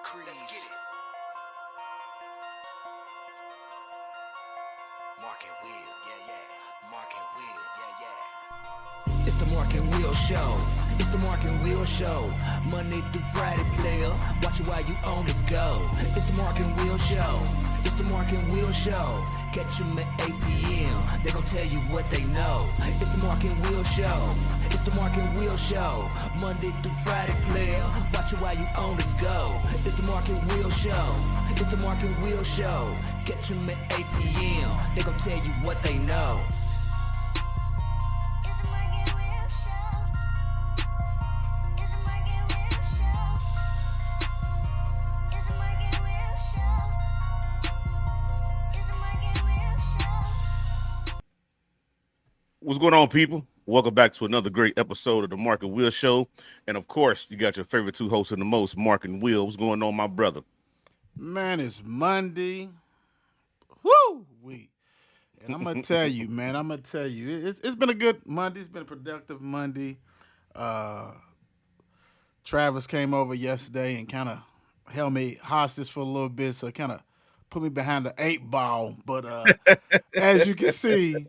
Crease. Let's get it. Mark and Will, yeah. Mark and Will, yeah. It's the Mark and Will Show. It's the Mark and Will Show. Monday through Friday, player. Watch it while you on the go. It's the Mark and Will Show. It's the Mark and Will Show. Catch them at 8 p.m. They gon' tell you what they know. It's the Mark and Will Show. It's the Mark and Will Show. Monday through Friday, player. Watch it while you on the go. It's the Mark and Will Show. It's the Mark and Will Show. Catch them at 8 p.m. They gon' tell you what they know. It's the Mark and Will Show. It's the Mark and Will Show. It's the Mark and Will Show. It's the Mark and Will Show. What's going on, people? Welcome back to another great episode of the Mark and Will Show. And of course, you got your favorite two hosts in the most, Mark and Will. What's going on, my brother? Man, it's Monday. Woo! And I'm going to tell you, man, it's been a good Monday. It's been a productive Monday. Travis came over yesterday and kind of held me hostage for a little bit, so it kind of put me behind the 8 ball. But as you can see,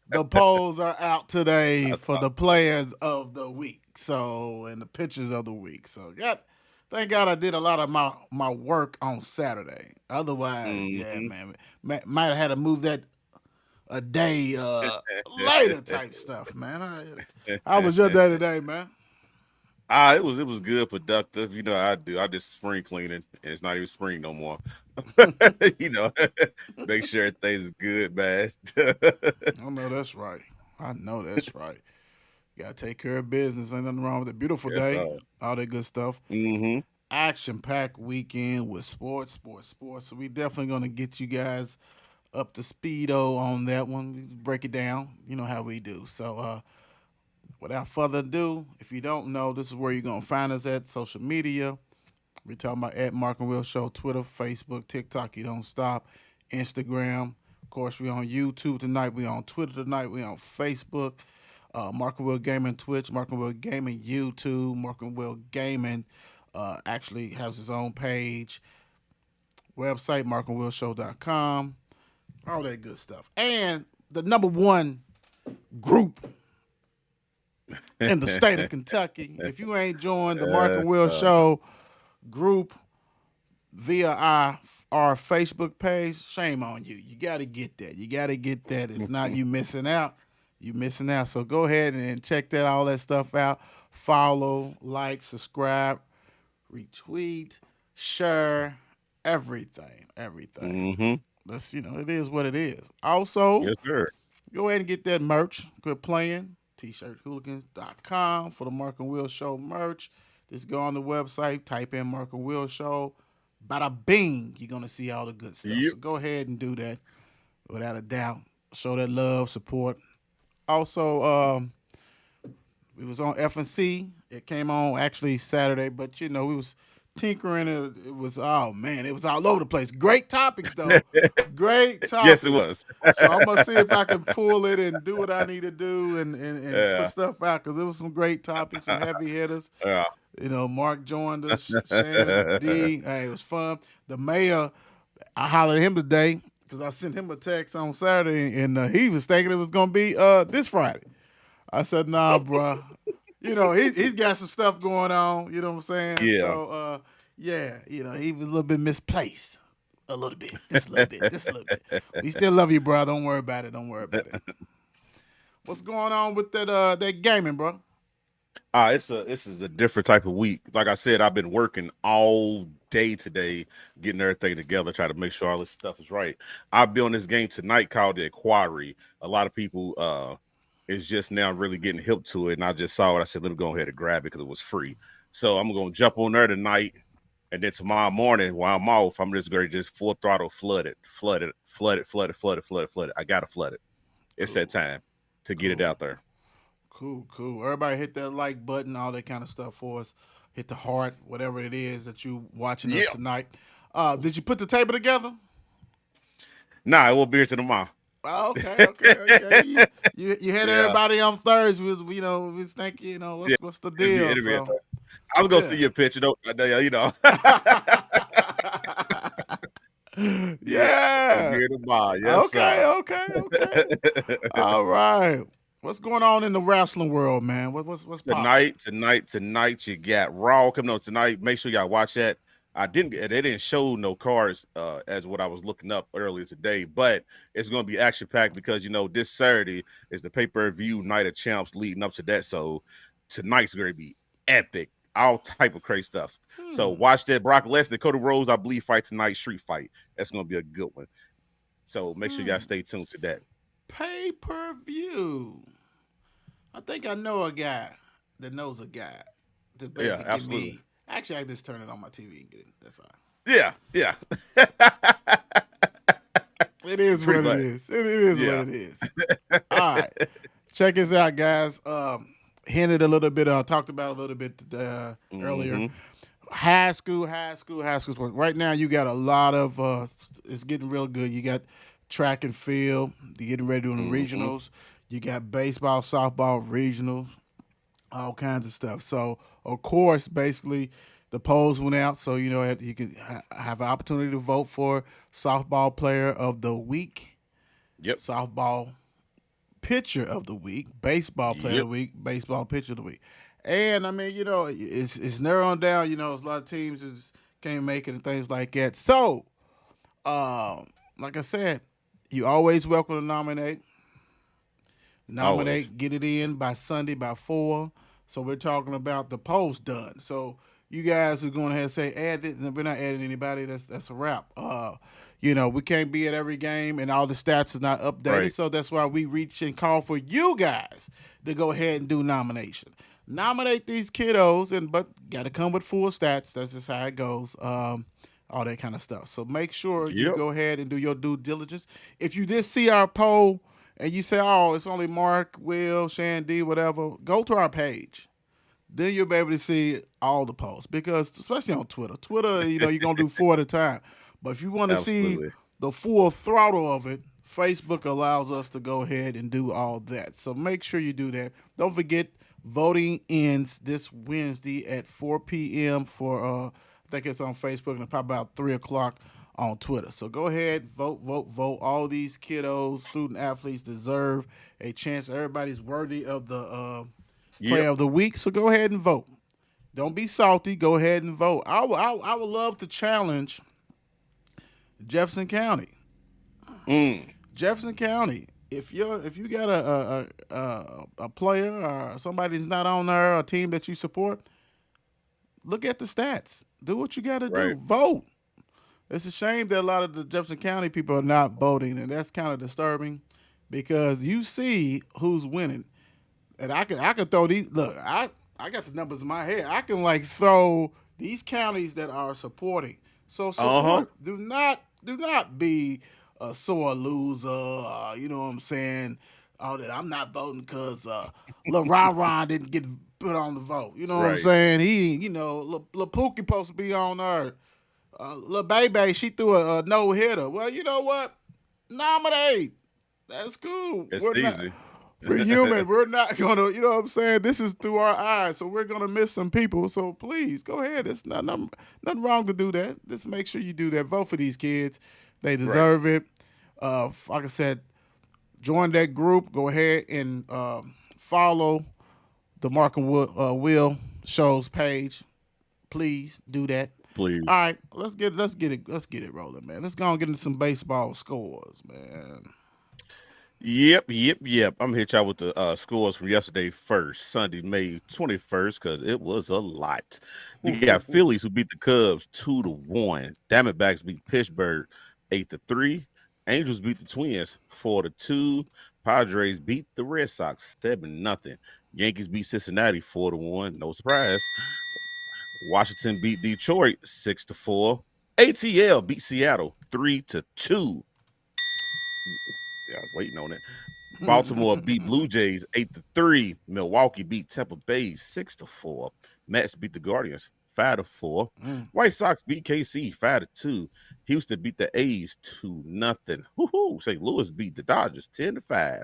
the polls are out today for the players of the week, and the pitchers of the week. So, thank God I did a lot of my work on Saturday. Otherwise, yeah, man, might have had to move that a day later type stuff, man. How was your day today, man? It was good, productive. You know, I did spring cleaning, and it's not even spring no more. You know, make sure everything's good, man. I know that's right. Gotta take care of business. Ain't nothing wrong with it. Beautiful Yes, day, sir. all that good stuff. Mm-hmm. Action-packed weekend with sports. So we definitely gonna get you guys up to speedo on that one. We break it down. You know how we do. So without further ado, if you don't know, this is where you're gonna find us at social media. We're talking about at Mark and Will Show, Twitter, Facebook, TikTok. You don't stop. Instagram. Of course, we on YouTube tonight. We on Twitter tonight. We on Facebook. Mark and Will Gaming Twitch. Mark and Will Gaming YouTube. Mark and Will Gaming actually has his own page. Website, markandwillshow.com. All that good stuff. And the number one group in the state of Kentucky. If you ain't joined the Mark and Will Show group via our Facebook page, shame on you. You got to get that. If not, you missing out. So go ahead and check all that stuff out. Follow, like, subscribe, retweet, share, everything. Mm-hmm. That's, it is what it is. Also, Yes, sir. go ahead and get that merch. Quit playing. T-shirthooligans.com for the Mark and Will Show merch. Just go on the website, type in Mark and Will Show. Bada bing, you're going to see all the good stuff. Yep. So go ahead and do that without a doubt. Show that love, support. Also, we was on F&C. It came on actually Saturday, but we was tinkering. It was all over the place. Great topics though. Great topics. Yes, it was. So I'm gonna see if I can pull it and do what I need to do and Yeah. put stuff out because there was some great topics, some heavy hitters. Yeah. Mark joined us, Shannon, D. Hey, it was fun. The mayor, I hollered at him today because I sent him a text on Saturday and he was thinking it was gonna be this Friday. I said, nah, bro. He's got some stuff going on. You know what I'm saying? Yeah. So, he was a little bit misplaced. A little bit. Just a little bit. We still love you, bro. Don't worry about it. What's going on with that gaming, bro? This is a different type of week. Like I said, I've been working all day today, getting everything together, trying to make sure all this stuff is right. I'll be on this game tonight called The Quarry. A lot of people is just now really getting hip to it, and I just saw it. I said, let me go ahead and grab it because it was free. So I'm going to jump on there tonight, and then tomorrow morning while I'm off, I'm just going to just full throttle flood it. I got to flood it. It's that time to get it out there. Cool. Everybody hit that like button, all that kind of stuff for us. Hit the heart, whatever it is that you watching us tonight. Did you put the table together? Nah, it won't be here till tomorrow. Oh, okay. You had everybody on Thursday. We was thinking, what's the deal? I was gonna see your picture, though. From Yeah. here to bar. Yes, Okay, sir. okay, okay. All right. What's going on in the wrestling world, man? What's popping? Tonight, you got Raw coming on tonight. Make sure y'all watch that. They didn't show no cards as what I was looking up earlier today, but it's gonna be action packed because this Saturday is the pay-per-view night of champs leading up to that. So tonight's gonna be epic. All type of crazy stuff. So watch that. Brock Lesnar, Cody Rhodes, I believe, fight tonight, street fight. That's gonna be a good one. So make sure y'all stay tuned to that. Pay-per-view. I think I know a guy that knows a guy that Yeah, basically give absolutely. me. Actually, I just turn it on my TV and get it. That's all. Yeah, yeah. It is Pretty what it much. is. It is Yeah. what it is. All right. Check this out, guys. Hinted a little bit, talked about a little bit earlier. Mhm. High school sports. Right now, you got a lot of, it's getting real good. You got track and field. You're getting ready to do the regionals. You got baseball, softball regionals, all kinds of stuff. So, of course, basically, the polls went out. So, you can have an opportunity to vote for softball player of the week, Yep. softball pitcher of the week, baseball player of the Yep. week, baseball pitcher of the week. And I mean, it's narrowing down. There's a lot of teams that can't make it and things like that. So, like I said, you always welcome to nominate. Always. Get it in by Sunday by 4. So we're talking about the post done. So you guys are going ahead and say add it, and we're not adding anybody. That's a wrap. We can't be at every game, and all the stats is not updated. Right. So that's why we reach and call for you guys to go ahead and do nomination. Nominate these kiddos, but got to come with full stats. That's just how it goes. All that kind of stuff. So make sure you Yep. go ahead and do your due diligence. If you did see our poll and you say, "Oh, it's only Mark, Will, Shan D, whatever," go to our page. Then you'll be able to see all the posts because, especially on Twitter, you're gonna do 4 at a time. But if you want to see Absolutely. the full throttle of it, Facebook allows us to go ahead and do all that. So make sure you do that. Don't forget, voting ends this Wednesday at 4 p.m. for I think it's on Facebook and probably about 3 o'clock on Twitter. So go ahead, vote. All these kiddos, student athletes deserve a chance. Everybody's worthy of the player Yep. of the week. So go ahead and vote. Don't be salty. Go ahead and vote. I would love to challenge Jefferson County. Jefferson County. If you got a player or somebody that's not on there, a team that you support, look at the stats. Do what you got to do. Right. Vote. It's a shame that a lot of the Jefferson County people are not voting, and that's kind of disturbing because you see who's winning. And I can throw these. Look, I got the numbers in my head. I can throw these counties that are supporting. So support. Do not be a sore loser. You know what I'm saying? Oh, that I'm not voting because Lil Ron didn't get put on the vote. You know what I'm Right. saying? He, Lil Pookie supposed to be on there. Lil Baby, she threw a no hitter. Well, you know what? Nominate. That's cool. It's We're not- easy. we're human. We're not gonna, you know what I'm saying? This is through our eyes, so we're gonna miss some people. So please go ahead. It's nothing wrong to do that. Just make sure you do that. Vote for these kids. They deserve it. Like I said, join that group. Go ahead and follow the Mark and Will Shows page. Please do that. Please. All right, let's get it rolling, man. Let's go and get into some baseball scores, man. Yep. I'm gonna hit y'all with the scores from yesterday first, Sunday, May 21st, because it was a lot. You got Phillies who beat the Cubs 2-1. Diamondbacks beat Pittsburgh 8-3. Angels beat the Twins 4-2. Padres beat the Red Sox 7-0. Yankees beat Cincinnati 4-1. No surprise. Washington beat Detroit 6-4. ATL beat Seattle 3-2. Yeah, I was waiting on it. Baltimore beat Blue Jays 8-3. Milwaukee beat Tampa Bay 6-4. Mets beat the Guardians 5-4. White Sox beat KC 5-2. Houston beat the A's 2-0. Woohoo! St. Louis beat the Dodgers 10-5.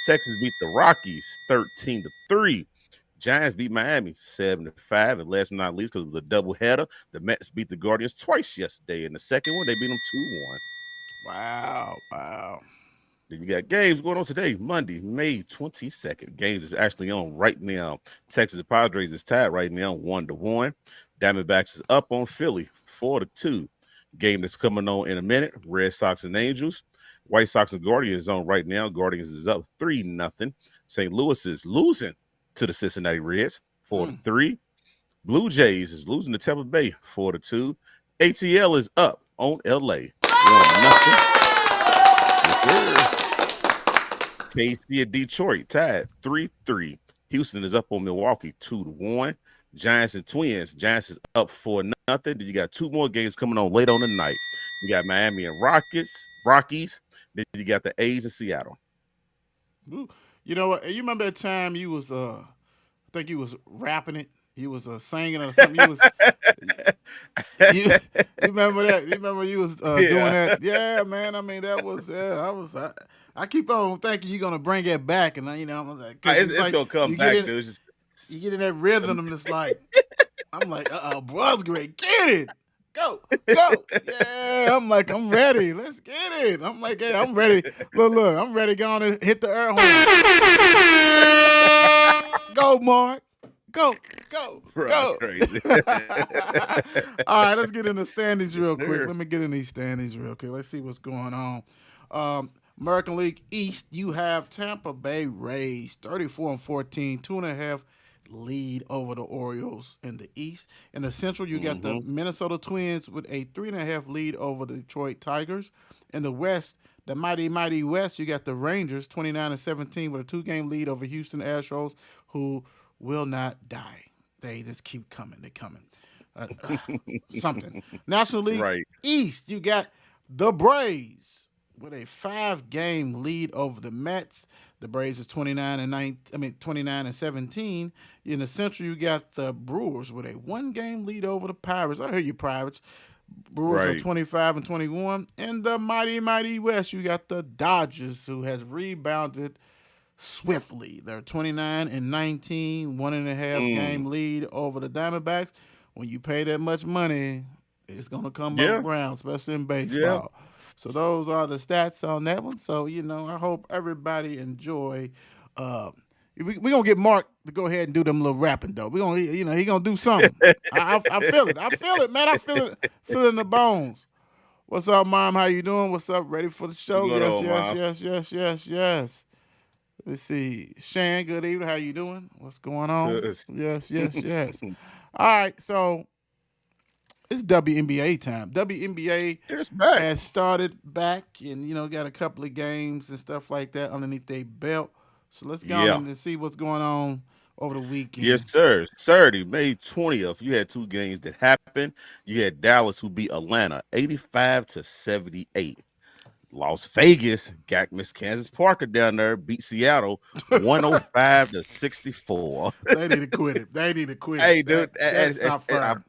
Texas beat the Rockies 13-3. Giants beat Miami 7-5. And last but not least, because it was a doubleheader, the Mets beat the Guardians twice yesterday. In the second one, they beat them 2-1. Wow. Then you got games going on today, Monday, May 22nd. Games is actually on right now. Texas Padres is tied right now, 1-1. Diamondbacks is up on Philly, 4-2. Game that's coming on in a minute. Red Sox and Angels. White Sox and Guardians is on right now. Guardians is up 3-0. St. Louis is losing to the Cincinnati Reds, 4-3. Blue Jays is losing to Tampa Bay, 4-2. ATL is up on LA, 1-0. KC and Detroit tied 3-3. Houston is up on Milwaukee 2-1. Giants and Twins. Giants is up 4-0. Then you got two more games coming on late on the night. You got Miami and Rockies. Then you got the A's in Seattle. Ooh. You know what? You remember that time you was I think you was rapping it. You was singing or something. You remember that? You remember you was doing that? Yeah, man. I mean, that was I keep on thinking you're gonna bring it back, and I'm like, It's like, gonna come back, dude. You get in that rhythm, and it's like, I'm like, bro's great, get it, go, yeah. I'm like, I'm ready, let's get it. I'm like, hey, I'm ready. Look, I'm ready. Go on and hit the air horn. Go, Mark. Go. Crazy. All right, let's get in the standings real quick. Let me get in these standings real quick. Let's see what's going on. American League East, you have Tampa Bay Rays, 34-14, 2.5 lead over the Orioles in the East. In the Central, you got the Minnesota Twins with a 3.5 lead over the Detroit Tigers. In the West, the mighty West, you got the Rangers, 29-17 with a 2-game lead over Houston Astros, who will not die. They just keep coming. They're coming. Something. National League East, you got the Braves with a 5-game lead over the Mets. The Braves is 29-17. In the Central, you got the Brewers with a 1-game lead over the Pirates. I hear you, Pirates. Brewers are 25-21. In the mighty West, you got the Dodgers, who has rebounded swiftly. They're 29-19, 1.5 game lead over the Diamondbacks. When you pay that much money, it's gonna come up around, especially in baseball. Yeah. So those are the stats on that one. So I hope everybody enjoy. We're gonna get Mark to go ahead and do them little rapping though. We're gonna, he gonna do something. I feel it. I feel it, man. I feel it in the bones. What's up, Mom? How you doing? What's up? Ready for the show? Yes. Let's see. Shan, good evening. How you doing? What's going on? Yes. All right, so it's WNBA time. WNBA has started back and, got a couple of games and stuff like that underneath their belt. So let's go on and see what's going on over the weekend. Yes, sir. Saturday, May 20th, you had two games that happened. You had Dallas, who beat Atlanta 85-78. Las Vegas got Miss Kansas Parker down there, beat Seattle 105-64. They need to quit it. Hey, dude, that's not fair.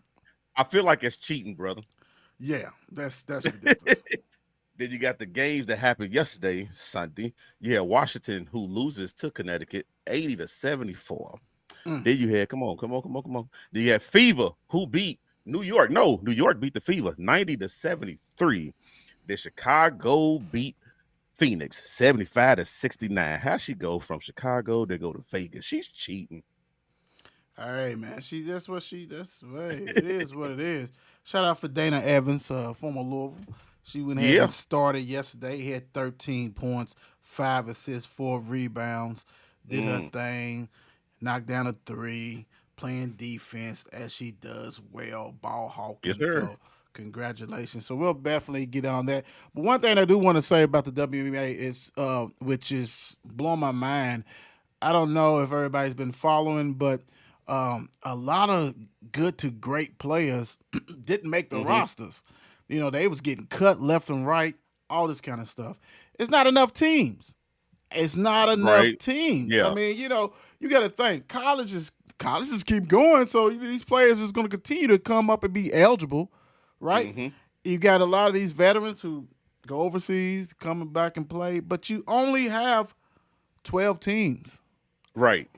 I feel like it's cheating, brother. Yeah, that's ridiculous. Then you got the games that happened yesterday, Sunday. You had Washington, who loses to Connecticut 80-74. Then you had, come on. Then you had Fever, who beat New York. No, New York beat the Fever 90-73. The Chicago beat Phoenix 75-69. How she go from Chicago to go to Vegas? She's cheating. Hey man, it is what it is. Shout out for Dana Evans, former Louisville. She went ahead and started yesterday. He had 13 points, 5 assists, 4 rebounds. Did her thing, knocked down a 3, playing defense as she does well, ball hawking. Yes, sir. So congratulations. So we'll definitely get on that. But one thing I do want to say about the WNBA is, which is blowing my mind. I don't know if everybody's been following, but a lot of good to great players didn't make the rosters. They was getting cut left and right, all this kind of stuff. It's not enough teams. Teams. Yeah. I mean, you got to think colleges keep going, so these players is going to continue to come up and be eligible, right? You got a lot of these veterans who go overseas, coming back and play, but you only have 12 teams. Right.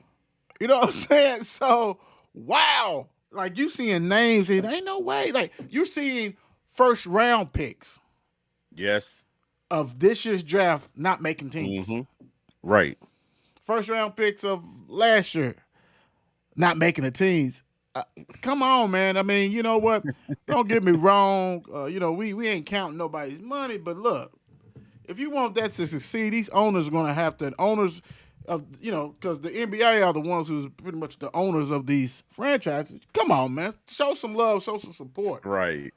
You know what I'm saying? So, wow. Like, you seeing names, there ain't no way. Like, you're seeing first-round picks. Yes. of this year's draft not making teams. Mm-hmm. Right. First round picks of last year not making the teams. Come on, man. I mean, you know what? Don't get me wrong. We ain't counting nobody's money, but look, if you want that to succeed, these owners are going to have to. Owners of because the NBA are the ones who's pretty much the owners of these franchises. Come on, man. Show some love. Show some support. Right.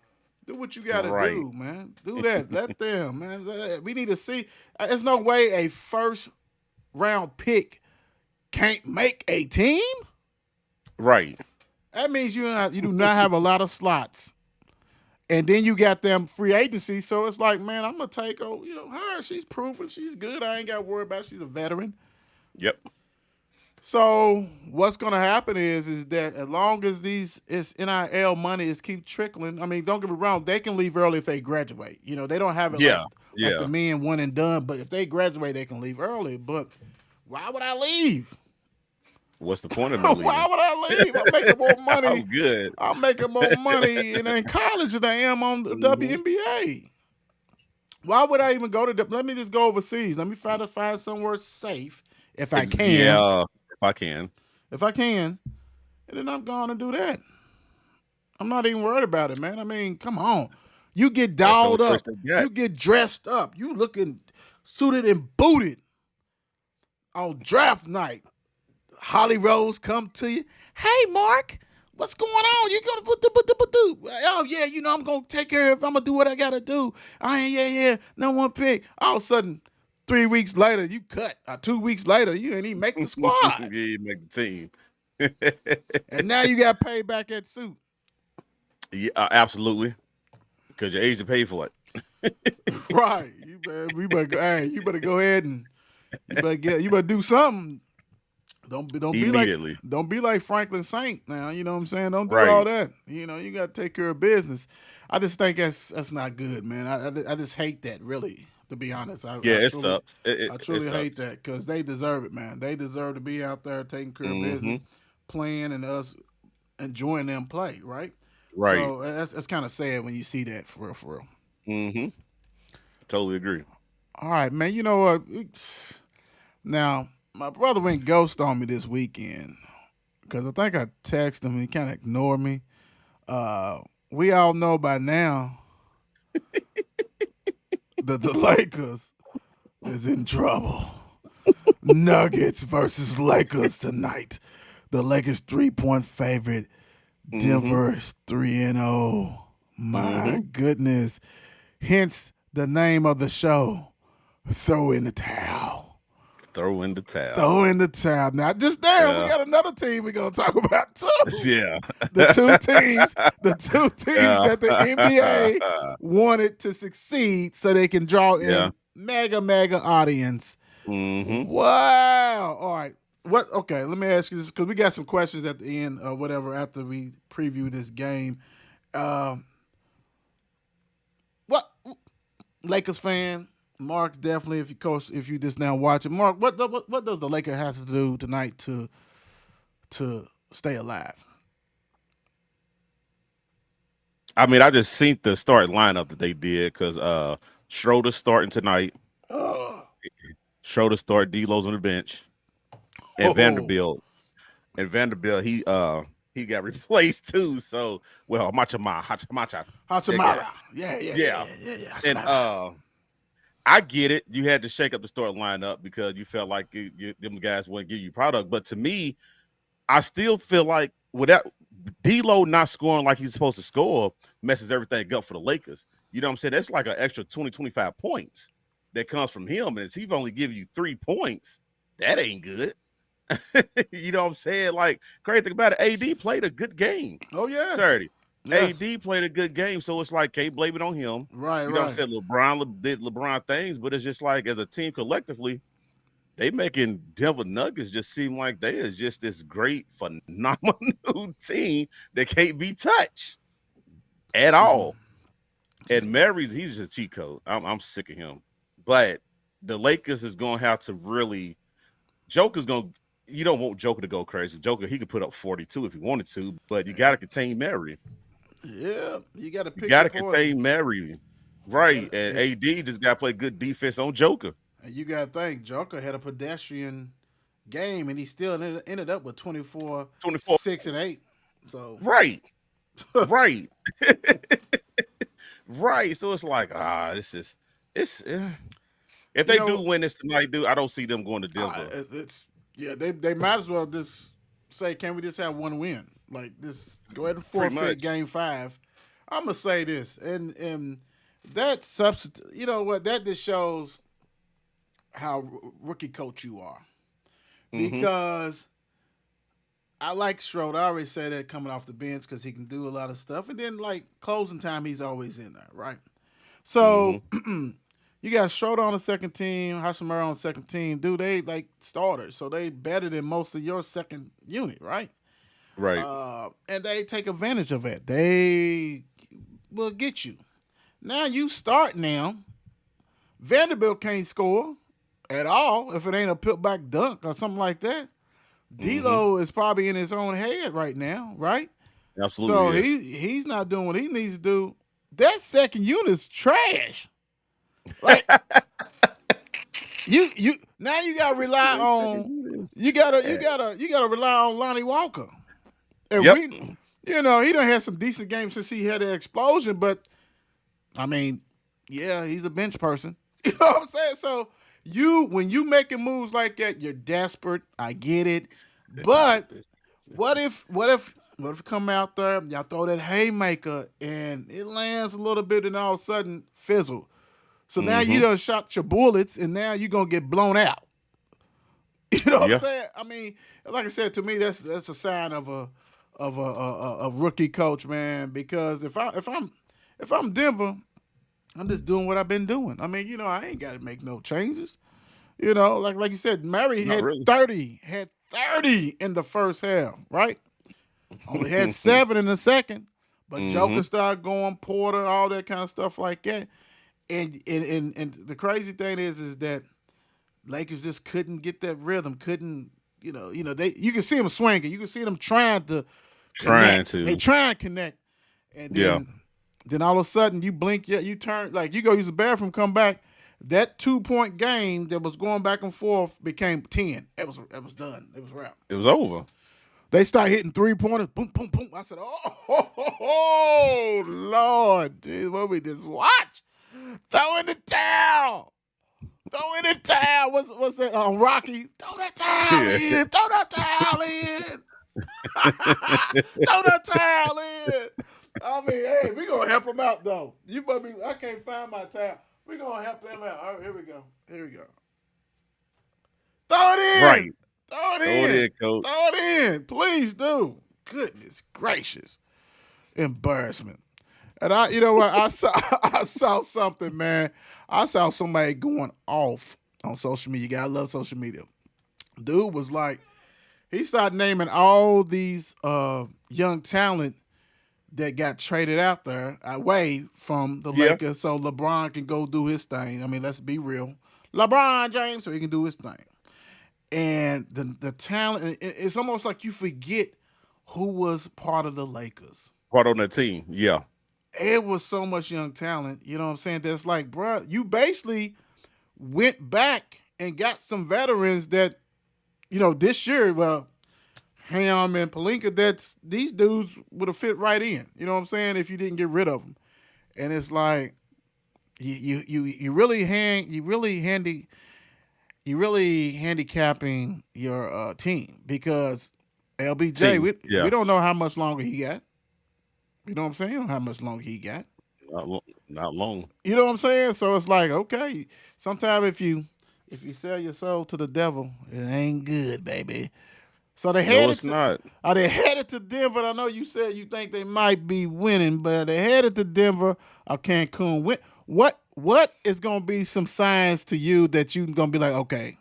Do what you got to Right. do, man. Do that. Let them, man. We need to see. There's no way a first round pick can't make a team. Right. That means you do not have a lot of slots. And then you got them free agency. So it's like, man, I'm going to take her. She's proven she's good. I ain't got to worry about it. She's a veteran. Yep. So what's going to happen is that as long as these NIL money is keep trickling, I mean, don't get me wrong, they can leave early if they graduate. They don't have it like the men one and done. But if they graduate, they can leave early. But why would I leave? What's the point of me leaving? Why would I leave? I'm making more money. I'm good. I'm making more money in college than I am on the WNBA. Why would I even go to let me just go overseas. Let me find somewhere safe if I can. Yeah, if I can. If I can. And then I'm going to do that. I'm not even worried about it, man. I mean, come on. You get dolled up. You get dressed up. You looking suited and booted on draft night. Holly Rose come to you. Hey, Mark, what's going on? You gonna put the oh yeah, I'm gonna take care of. I'm gonna do what I gotta do. No one pick. All of a sudden, 3 weeks later, you cut. 2 weeks later, you ain't even make the squad. Yeah, you make the team. And now you got paid back that suit. Yeah, absolutely. Because your agent paid for it. Right. You better go ahead and you better do something. Don't be like Franklin Saint now. You know what I'm saying? Don't do all that. You got to take care of business. I just think that's not good, man. I just hate that, really, to be honest. It sucks. I truly hate that because they deserve it, man. They deserve to be out there taking care of business, playing, and us enjoying them play, right? Right. So that's kind of sad when you see that, for real, for real. Mm-hmm. Totally agree. All right, man. You know what? Now, my brother went ghost on me this weekend because I think I texted him and he kind of ignored me. We all know by now that the Lakers is in trouble. Nuggets versus Lakers tonight. The Lakers 3-point favorite. Denver is 3-0. My goodness. Hence the name of the show. Throw in the towel. Throw in the towel. Throw in the towel. Now, just there, we got another team we're going to talk about, too. Yeah. The two teams that the NBA wanted to succeed so they can draw in mega audience. Mm-hmm. Wow. All right. Okay, let me ask you this, because we got some questions at the end or whatever after we preview this game. What Lakers fan? Mark, definitely. If you just now watching, Mark, what does the Lakers have to do tonight to stay alive? I mean, I just seen the start lineup that they did because Schroeder's starting tonight. Schroeder start. D'Lo's on the bench, and Vanderbilt. And Vanderbilt, he got replaced too. So Hachimura. Yeah. And I get it. You had to shake up the start lineup because you felt like them guys wouldn't give you product. But to me, I still feel like without D'Lo not scoring like he's supposed to score messes everything up for the Lakers. You know what I'm saying? That's like an extra 20, 25 points that comes from him. And if he's only giving you 3 points, that ain't good. You know what I'm saying? Like, crazy thing about it, AD played a good game. Oh, yeah. Saturday. Yes. AD played a good game, so it's like, can't blame it on him. Right, you know what I'm saying? LeBron did LeBron things, but it's just like, as a team collectively, they making Denver Nuggets just seem like they is just this great, phenomenal team that can't be touched at all. And Mary's, he's just a cheat code. I'm sick of him. But the Lakers is going to have to really – Joker's going to – you don't want Joker to go crazy. Joker, he could put up 42 if he wanted to, but you got to contain Mary. Yeah, you got to pick. You got to contain Mary. Right. And AD just got to play good defense on Joker. And you got to think, Joker had a pedestrian game, and he still ended up with 24, 24. 6, and 8. So, Right. Right. Right. So it's like, this is it's if they do win this tonight, dude, I don't see them going to Denver. They might as well just say, can we just have one win? Like this, go ahead and forfeit game 5. I'm gonna say this, and that substitute. You know what? That just shows how rookie coach you are, because I like Schroeder. I already say that coming off the bench because he can do a lot of stuff, and then like closing time, he's always in there, right? So. You got Schroeder on the second team, Hachimura on the second team. Dude, they like starters, so they better than most of your second unit, right? Right. And they take advantage of it. They will get you. Now you start now. Vanderbilt can't score at all if it ain't a put back dunk or something like that. D'Lo is probably in his own head right now, right? Absolutely. So he's not doing what he needs to do. That second unit's trash. Like you now you gotta rely on you gotta rely on Lonnie Walker. And he done had some decent games since he had an explosion, but I mean, yeah, he's a bench person. You know what I'm saying? So when you making moves like that, you're desperate. I get it. But what if come out there, y'all throw that haymaker and it lands a little bit and all of a sudden fizzle. So now you done shot your bullets, and now you're gonna get blown out. You know what I'm saying? I mean, like I said, to me, that's a sign of a rookie coach, man. Because if I'm Denver, I'm just doing what I've been doing. I mean, I ain't got to make no changes. Like you said, Murray had 30 in the first half, right? Only had 7 in the second, but Joker started going, Porter, all that kind of stuff like that. And the crazy thing is that Lakers just couldn't get that rhythm. Couldn't you can see them swinging. You can see them trying to connect. They try and connect, and then all of a sudden you blink, you turn like you go use the bathroom, come back. That 2-point game that was going back and forth became 10. It was done. It was wrapped. It was over. They start hitting 3-pointers. Boom, boom, boom. I said, oh Lord, dude, what we just watch? Throw in the towel. Throw in the towel. What's that? Rocky. Throw that towel in. Throw that towel in. Throw that towel in. I mean, hey, we gonna help him out though. I can't find my towel. We gonna help him out. All right, here we go. Throw it in. Right. Throw it in, coach. Throw it in. Please do. Goodness gracious. Embarrassment. And I saw something, man. I saw somebody going off on social media. You gotta love social media. Dude was like, he started naming all these young talent that got traded out there away from the Lakers so LeBron can go do his thing. I mean, let's be real. LeBron James, so he can do his thing. And the talent, it's almost like you forget who was part of the Lakers. Part on that team, yeah. It was so much young talent, you know what I'm saying? That's like, bro, you basically went back and got some veterans that, this year, Ham and Pelinka, these dudes would have fit right in. You know what I'm saying? If you didn't get rid of them. And it's like, you really handicapping your team because LBJ, we don't know how much longer he got. You know what I'm saying? You don't know how much longer he got. Not long. You know what I'm saying? So it's like, okay, sometimes if you sell your soul to the devil, it ain't good, baby. So they headed they headed to Denver. I know you said you think they might be winning, but they headed to Denver or Cancun. What is going to be some signs to you that you're going to be like, okay,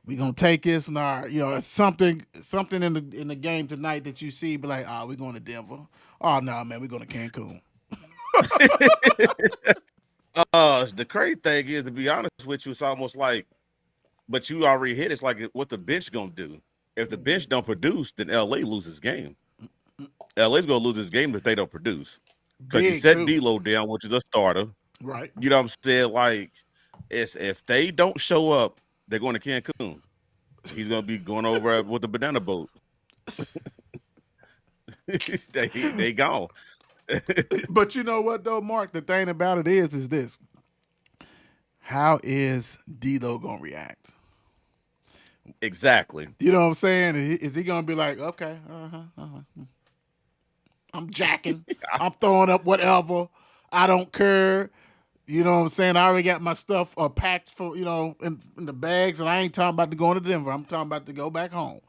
we're going to take this and something in the game tonight that you see, be like, we're going to Denver. Oh, no, man, we're going to Cancun. The crazy thing is, to be honest with you, it's almost like, but you already hit. It's like what the bench going to do. If the bench don't produce, then LA loses game. LA's going to lose this game if they don't produce. because you Big set too. D'Lo down, which is a starter. Right. You know what I'm saying? Like, it's if they don't show up, they're going to Cancun. He's gonna be going over with the banana boat. they gone. But you know what though, Mark? The thing about it is this: how is D'Lo gonna react? Exactly. You know what I'm saying? Is he gonna be like, okay, I'm jacking, I'm throwing up whatever, I don't care. You know what I'm saying? I already got my stuff packed for in the bags, and I ain't talking about to go to Denver. I'm talking about to go back home.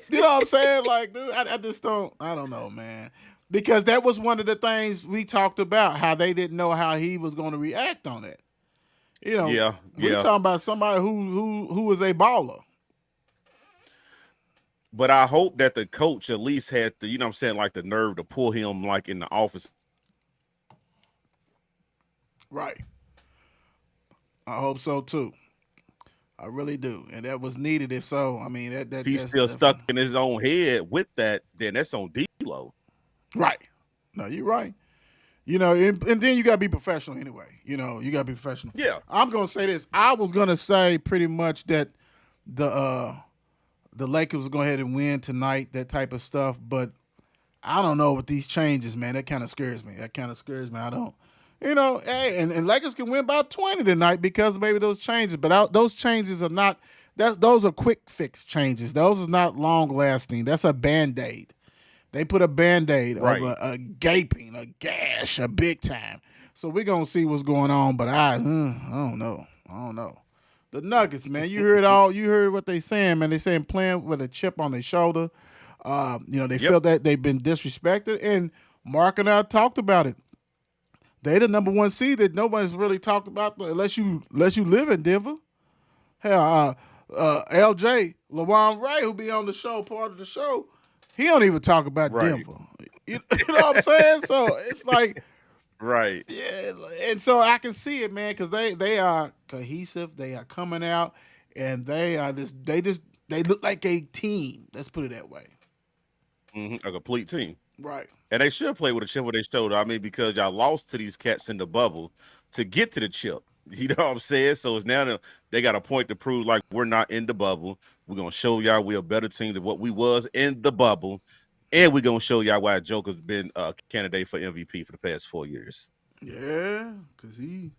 You know what I'm saying? Like, dude, I just don't. I don't know, man. Because that was one of the things we talked about, how they didn't know how he was going to react on it. You know, Yeah, we're yeah. talking about somebody who is a baller. But I hope that the coach at least had the, you know what I'm saying, like the nerve to pull him like in the office. Right. I hope so too. I really do, and that was needed. If so, I mean If he's that's still stuck definitely in his own head with that, then that's on D'Lo. right. No, you're right. You know, and then you gotta be professional anyway. You know, you gotta be professional. Yeah. I'm gonna say this. I was gonna say pretty much that the Lakers will go ahead and win tonight, that type of stuff. But I don't know with these changes, man. That kind of scares me. I don't. Hey, and Lakers can win by 20 tonight because maybe those changes. But those changes are not. Those are quick fix changes. Those are not long lasting. That's a Band-Aid. They put a Band-Aid Right. over a gaping, a gash, a big time. So we're going to see what's going on. But I don't know. The Nuggets, man. You heard what they saying, man. They saying playing with a chip on their shoulder. They feel that they've been disrespected. And Mark and I talked about it. They the number one seed that nobody's really talked about unless you live in Denver. Hell, LJ, LaJuan Ray, who be on the show, part of the show, he don't even talk about Right. Denver. You know what I'm saying? So it's like, Right. yeah, and so I can see it, man, because they are cohesive. They are coming out, and they look like a team. Let's put it that way. A complete team. Right. And they should play with a chip on their shoulder. I mean, because y'all lost to these cats in the bubble to get to the chip. You know what I'm saying? So it's now they got a point to prove like we're not in the bubble. We're gonna show y'all we're a better team than what we was in the bubble. And we're gonna show y'all why Joker's been a candidate for MVP for the past 4 years. Yeah, because he's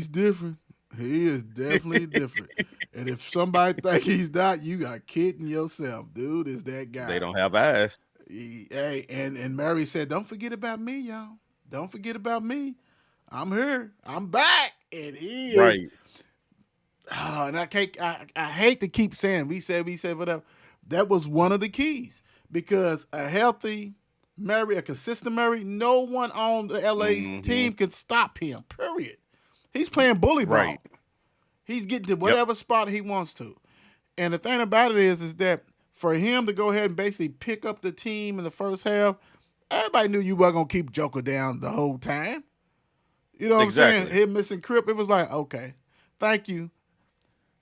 different. He is definitely different. And if somebody think he's not, you got kidding yourself, dude. Is that guy? They don't have eyes. Hey, and Mary said, "Don't forget about me, y'all. Don't forget about me. I'm here. I'm back." And he is. Right. And I can't. I hate to keep saying we said whatever. That was one of the keys because a healthy Murray, a consistent Murray, no one on the LA's team can stop him. Period. He's playing bully ball. Right. He's getting to whatever spot he wants to. And the thing about it is that for him to go ahead and basically pick up the team in the first half, everybody knew you weren't gonna keep Joker down the whole time. You know what I'm saying? Him missing Crip, it was like, okay, thank you.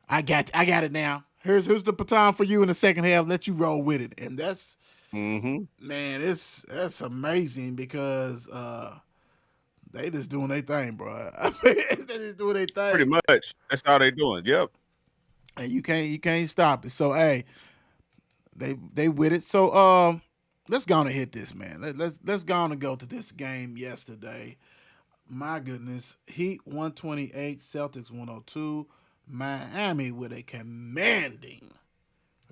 I got it now. Here's the baton for you in the second half. Let you roll with it. And that's man, that's amazing because they just doing their thing, bro. I mean, they just doing their thing. Pretty much. That's how they doing. Yep. And you can't stop it. So hey, they with it. So let's go on and hit this, man. Let's go on and go to this game yesterday. My goodness, Heat 128, Celtics 102. Miami with a commanding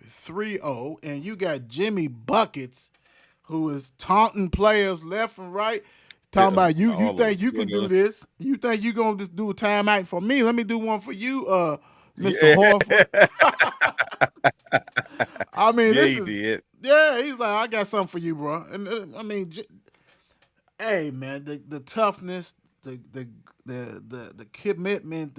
3-0, and you got Jimmy Buckets, who is taunting players left and right, talking about you think you can do this? You think you gonna just do a timeout for me? Let me do one for you, Mr. Horford. I mean, he did. Yeah, he's like, I got something for you, bro. And I mean, hey, man, the toughness, the commitment,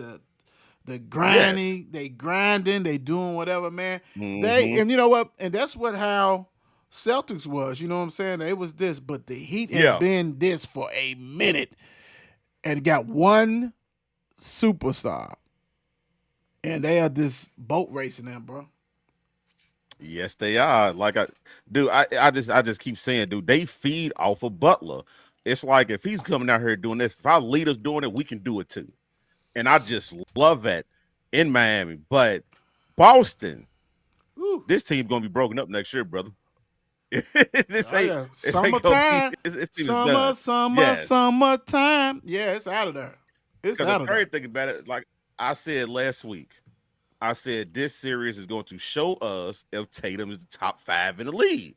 the grinding, they grinding, they doing whatever, man. And you know what? And that's how Celtics was. You know what I'm saying? It was this, but the Heat has been this for a minute and got one superstar, and they are just boat racing them, bro. Yes, they are. I just keep saying, dude, they feed off of Butler. It's like if he's coming out here doing this, if our leaders doing it, we can do it too. And I just love that in Miami. But Boston, Woo. this team gonna be broken up next year, brother. this Oh ain't yeah, this ain't gonna be summertime, this team is done. Yes. summertime. Yeah, it's out of there. It's Because the out of there. crazy thing about it, like I said last week, I said this series is going to show us if Tatum is the top 5 in the league.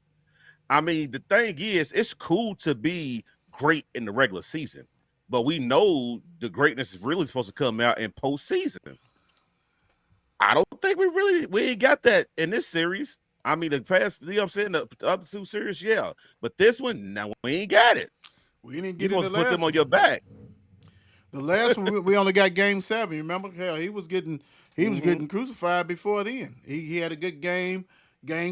I mean, the thing is, it's cool to be great in the regular season, but we know the greatness is really supposed to come out in postseason. I don't think we ain't got that in this series. I mean, the past, you know what I'm saying, the other two series, yeah, but this one, now we ain't got it. We didn't You get in the supposed to put last them on one. your back. The last one we only got game 7. You remember? Hell, he was getting Hmm. crucified before then. He had a good game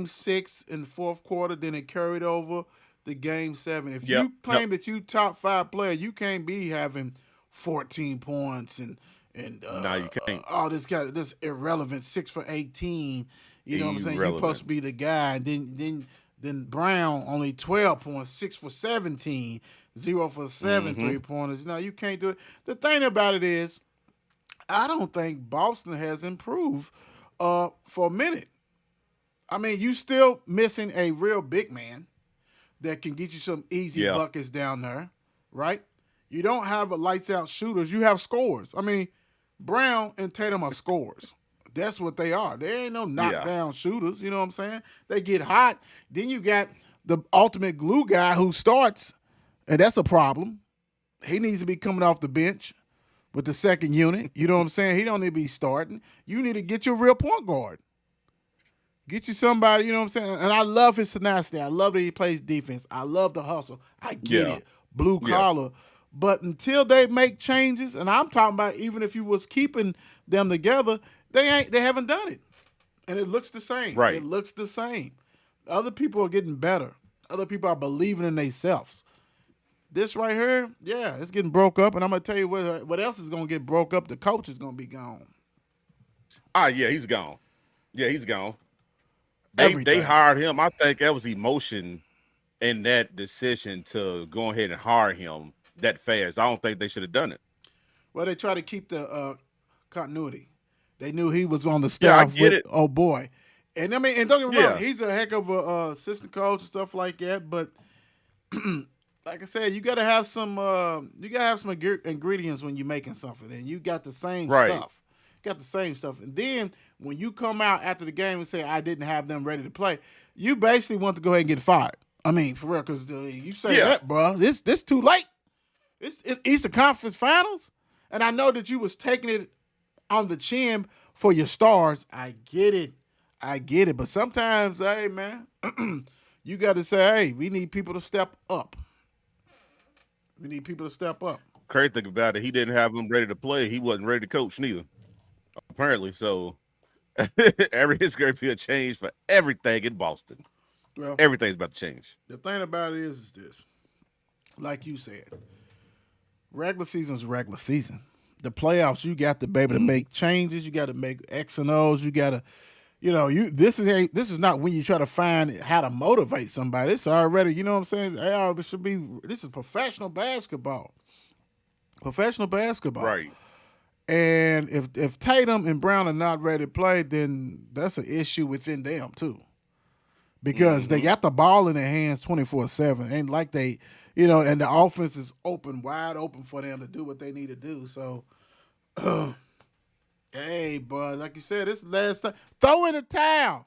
6 in the fourth quarter. Then it carried over to game 7. If Yep, you yep. claim that you top 5 player, you can't be having 14 points and No, you can't. all this irrelevant 6 for 18. You know what I'm saying? You supposed Irrelevant. to be the guy. And then Brown only 12 points, 6 for 17, 0 for 7 Hmm. 3-pointers. No, you can't do it. The thing about it is, I don't think Boston has improved for a minute. I mean, you still missing a real big man that can get you some easy Yeah, buckets down there, right? You don't have a lights out shooters. You have scores. I mean, Brown and Tatum are scores. That's what they are. They ain't no yeah, knockdown shooters. You know what I'm saying? They get hot. Then you got the ultimate glue guy who starts, and that's a problem. He needs to be coming off the bench with the second unit. You know what I'm saying? He don't need to be starting. You need to get your real point guard. Get you somebody, you know what I'm saying? And I love his tenacity. I love that he plays defense. I love the hustle. I get yeah, it. Blue yeah. collar. But until they make changes, and I'm talking about even if you was keeping them together, they haven't done it. And it looks the same. It Right. looks the same. Other people are getting better. Other people are believing in themselves. This right here, yeah, it's getting broke up. And I'm gonna tell you what else is gonna get broke up. The coach is gonna be gone. Yeah, he's gone. Yeah, he's gone. They Everything. hired him. I think that was emotion in that decision to go ahead and hire him that fast. I don't think they should have done it. Well, they try to keep the continuity. They knew he was on the Yeah, I staff get with it. oh boy, and I mean, and don't get me wrong, Yeah, he's a heck of a assistant coach and stuff like that. But like I said, you gotta have some ingredients when you're making something, and you got the same right. stuff. You got the same stuff, and then when you come out after the game and say I didn't have them ready to play, you basically want to go ahead and get fired. I mean, for real, because you say Yeah, that, bro, this too late. It's Eastern Conference Finals, and I know that you was taking it on the chin for your stars. I get it. But sometimes, hey man, you got to say, hey, we need people to step up. We need people to step up. crazy thing about it, he didn't have him ready to play. He wasn't ready to coach neither, apparently. So it's going to be a change for everything in Boston. Well, Everything's about to change. the thing about it is this, like you said, regular season is regular season. The playoffs, you got to be able to Hmm. make changes. You got to make X and O's. You got to, this is not when you try to find how to motivate somebody. It's already, you know what I'm saying. It should be. This is professional basketball. Professional basketball. Right. And if Tatum and Brown are not ready to play, then that's an issue within them too, because they Hmm. got the ball in their hands 24/7. Ain't like they, and the offense is open, wide open for them to do what they need to do. So, hey, bud, like you said, this is the last time. Throw in the towel.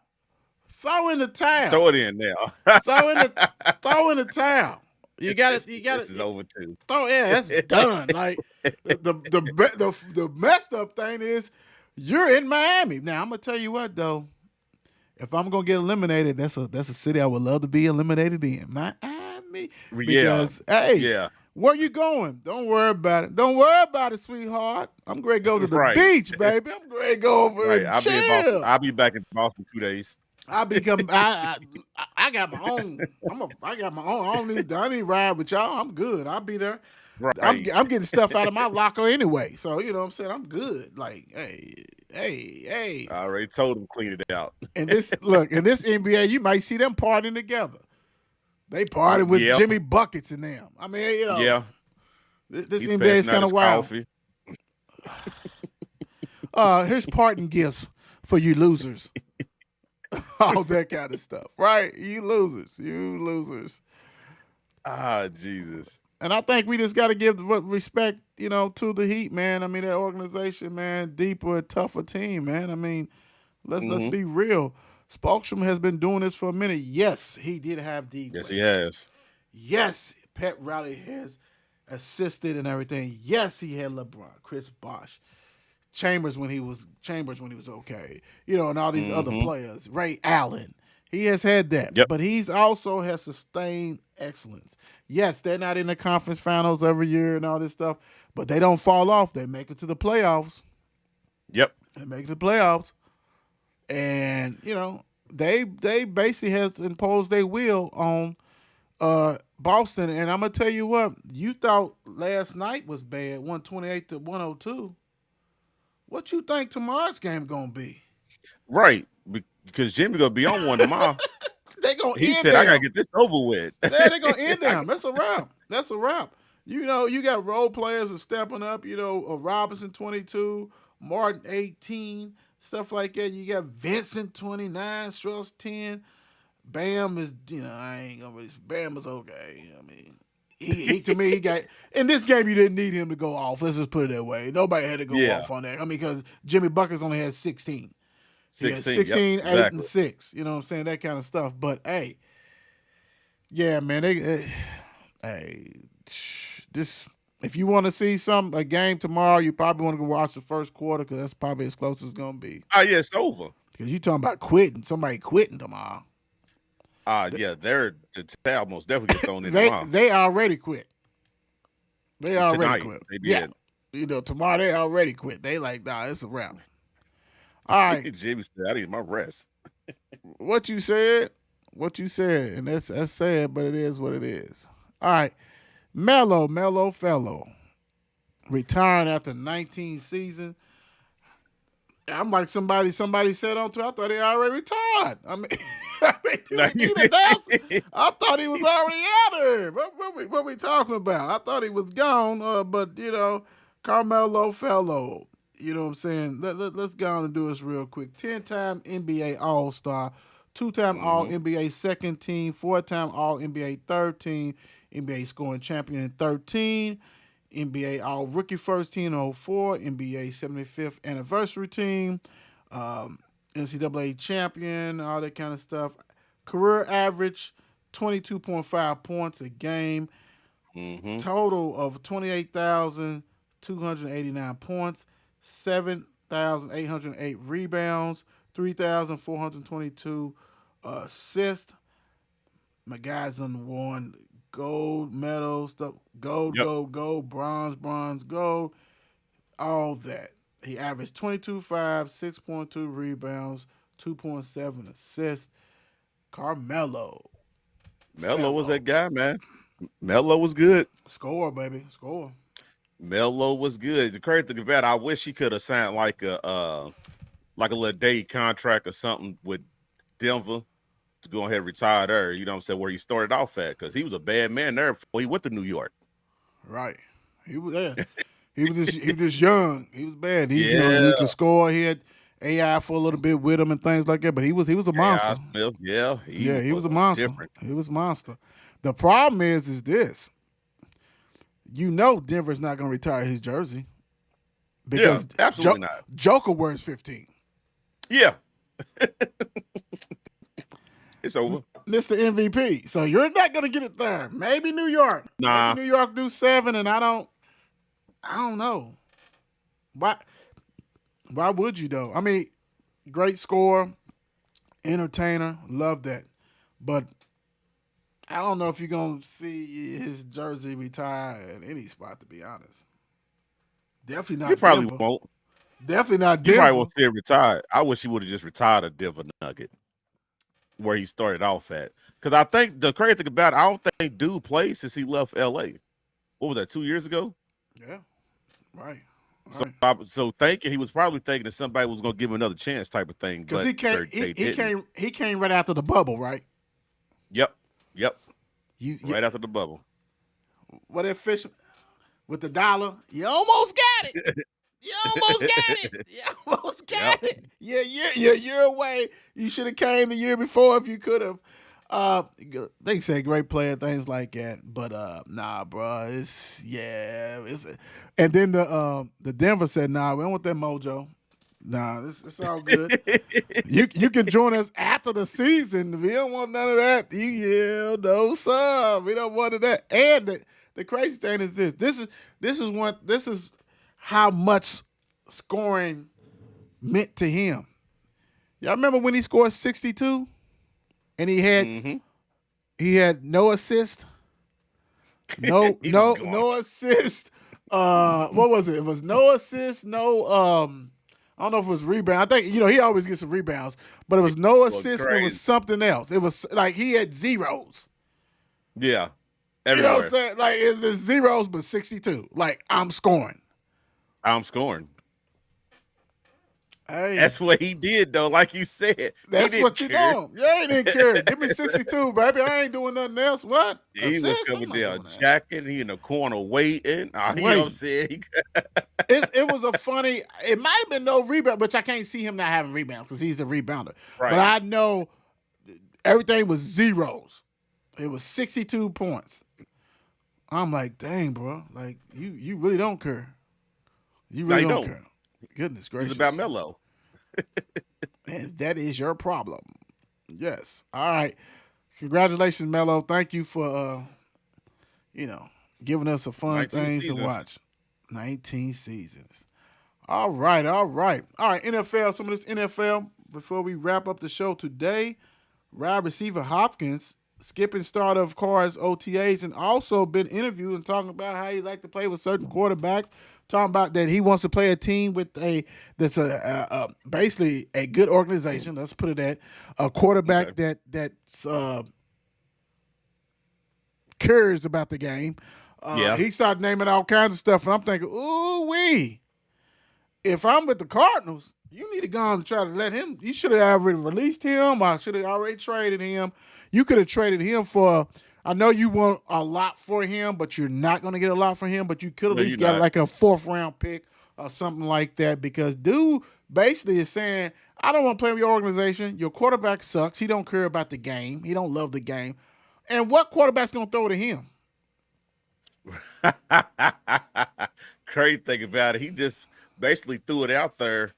Throw in the towel. Throw it in now. Throw in the throw in the towel. You got this, to. You got this is to. over too. Oh yeah, that's done. Like the messed up thing is you're in Miami. Now I'm gonna tell you what though. If I'm gonna get eliminated, that's a city I would love to be eliminated in. Miami. Yeah, Because hey, yeah, where you going? Don't worry about it. Don't worry about it, sweetheart. I'm going to go to the right, beach, baby. I'm going to go over right. and I'll be in Boston. chill. I'll be back in Boston 2 days. I got my own. I got my own. I don't need to ride with y'all. I'm good. I'll be there. I'm Right. I'm getting stuff out of my locker anyway. So you know what I'm saying. I'm good. Like hey, Hey. I already told him clean it out. And this NBA, you might see them partying together. They party with Yeah. Jimmy Buckets and them. I mean, Yeah, this he's NBA is passing out kind of his wild. coffee. Here's parting gifts for you losers. All that kind of stuff, right? You losers. Ah, Jesus. And I think we just got to give respect, to the Heat, man. I mean, that organization, man, deeper and tougher team, man. I mean, let's be real. Spolstrom has been doing this for a minute. Yes, he did have D. Yes, Wade. he has. Yes, Pat Riley has assisted and everything. Yes, he had LeBron, Chris Bosh, Chambers when he was okay, and all these other players, Ray Allen. He has had that, Yep. but he's also has sustained excellence. Yes, they're not in the conference finals every year and all this stuff, but they don't fall off. They make it to the playoffs. Yep. They make it to the playoffs, and they basically has imposed their will on Boston. And I'm gonna tell you what, you thought last night was bad, 128-102. What you think tomorrow's game gonna be? Right. Because Jimmy gonna be on one tomorrow. They gonna He end said, them. "I gotta get this over with." Yeah, they gonna end them. That's a wrap. That's a wrap. You got role players who are stepping up. Robinson 22, Martin 18, stuff like that. You got Vincent 29, Strauss 10. Bam is, I ain't gonna really. Bam is okay. I mean, he to me, he got in this game. You didn't need him to go off. Let's just put it that way. Nobody had to go Yeah. off on that. I mean, because Jimmy Buckets only had 16. 16, 16, yep, 8, exactly. and 6. You know what I'm saying? That kind of stuff. But hey, yeah, man. This if you want to see a game tomorrow, you probably want to go watch the first quarter because that's probably as close as it's gonna be. Ah, yeah, it's over. Because you talking about quitting, somebody quitting tomorrow. Yeah, the tab most definitely get thrown in They tomorrow. they already quit. They already Tonight, quit. they Yeah, did. tomorrow they already quit. They like, nah, it's a wrap. All right, Jimmy said, "I need my rest." what you said, and that's sad, but it is what it is. All right, Mellow fellow, retiring after 19 seasons. I'm like somebody said on Twitter, I thought he already retired. I mean, I thought he was already out there. What we talking about? I thought he was gone, but Carmelo fellow. You know what I'm saying? Let's go on and do this real quick. 10-time NBA All-Star, 2-time All-NBA second team, 4-time All-NBA third team, NBA scoring champion in 13, NBA All-Rookie first team in 04, NBA 75th anniversary team, NCAA champion, all that kind of stuff. Career average, 22.5 points a game. Total of 28,289 points. 7,808 rebounds, 3,422 assists. My guys done won gold medals, gold, bronze, gold, all that. He averaged 22.5, 6.2 rebounds, 2.7 assists. Carmelo. Melo was that guy, man. Melo was good. Score, baby. Score. Melo was good. The crazy thing about it, I wish he could have signed like a little day contract or something with Denver to go ahead and retire there. You know what I'm saying? Where he started off at, because he was a bad man there before he went to New York. Right. He was there. he was just young. He was bad. He could score. He had AI for a little bit with him and things like that. But he was a monster. He was a monster. Different. He was a monster. The problem is this. Denver's not going to retire his jersey because absolutely not. Joker wears 15. Yeah. It's over. Mr. MVP. So you're not going to get it there. Maybe New York. Nah. Maybe New York do 7, and I don't know. Why would you, though? I mean, great scorer, entertainer, love that. But I don't know if you're going to see his jersey retire at any spot, to be honest. Definitely not You probably Denver. won't. Definitely not You Denver. probably won't see him retired. I wish he would have just retired a Denver Nugget where he started off at. Because I think the crazy thing about it, I don't think dude played since he left LA. What was that, 2 years ago? Yeah, right. So, so thinking he was probably thinking that somebody was going to give him another chance, type of thing. Because But he can't. they He didn't. came. He came right after the bubble, right? Yep. You Right after the bubble. what that fish with the dollar? You almost got it. You almost got it. You almost got it. Yeah, you're away. You should have came the year before if you could have. They say great player, things like that, but nah, bro. It's and then the Denver said, nah, we don't want that mojo. Nah, it's all good. You can join us after the season. We don't want none of that. No sir. We don't want that. And the crazy thing is this. This is how much scoring meant to him. Y'all remember when he scored 62? And he had no assist? No assist. What was it? It was no assist, no I don't know if it was rebound. I think, he always gets some rebounds, but it was no assist and it was something else. It was like he had zeros. Yeah. Everywhere. You know what I'm Everywhere. saying? Like it's zeros, but 62. Like I'm scoring. Hey, That's what he did, though. Like you said, that's what you doing. Yeah, he didn't care. Give me 62, baby. I ain't doing nothing else. What? He was coming down, jacking. He in the corner waiting. You know what I'm saying? It was a funny. It might have been no rebound, which I can't see him not having rebounds because he's a rebounder. Right. But I know everything was zeros. It was 62 points. I'm like, dang, bro. Like you really don't care. You really don't care. Goodness gracious. It's about Melo. And that is your problem. Yes. All right. Congratulations, Melo. Thank you for giving us a fun thing to watch. 19 seasons. All right. NFL, some of this NFL before we wrap up the show today. Wide receiver Hopkins skipping start of Carr's OTAs and also been interviewed and talking about how he like to play with certain quarterbacks. Talking about that he wants to play a team with that's basically a good organization. Let's put it at a quarterback that's curious about the game. He started naming all kinds of stuff, and I'm thinking, ooh wee. If I'm with the Cardinals, you need to go on and try to let him. You should have already released him. I should have already traded him. You could have traded him for. I know you want a lot for him, but you're not going to get a lot for him. But you could at least got like a 4th round pick or something like that because dude basically is saying, I don't want to play with your organization. Your quarterback sucks. He don't care about the game. He don't love the game. And what quarterback's going to throw to him? Crazy thing about it, he just basically threw it out there.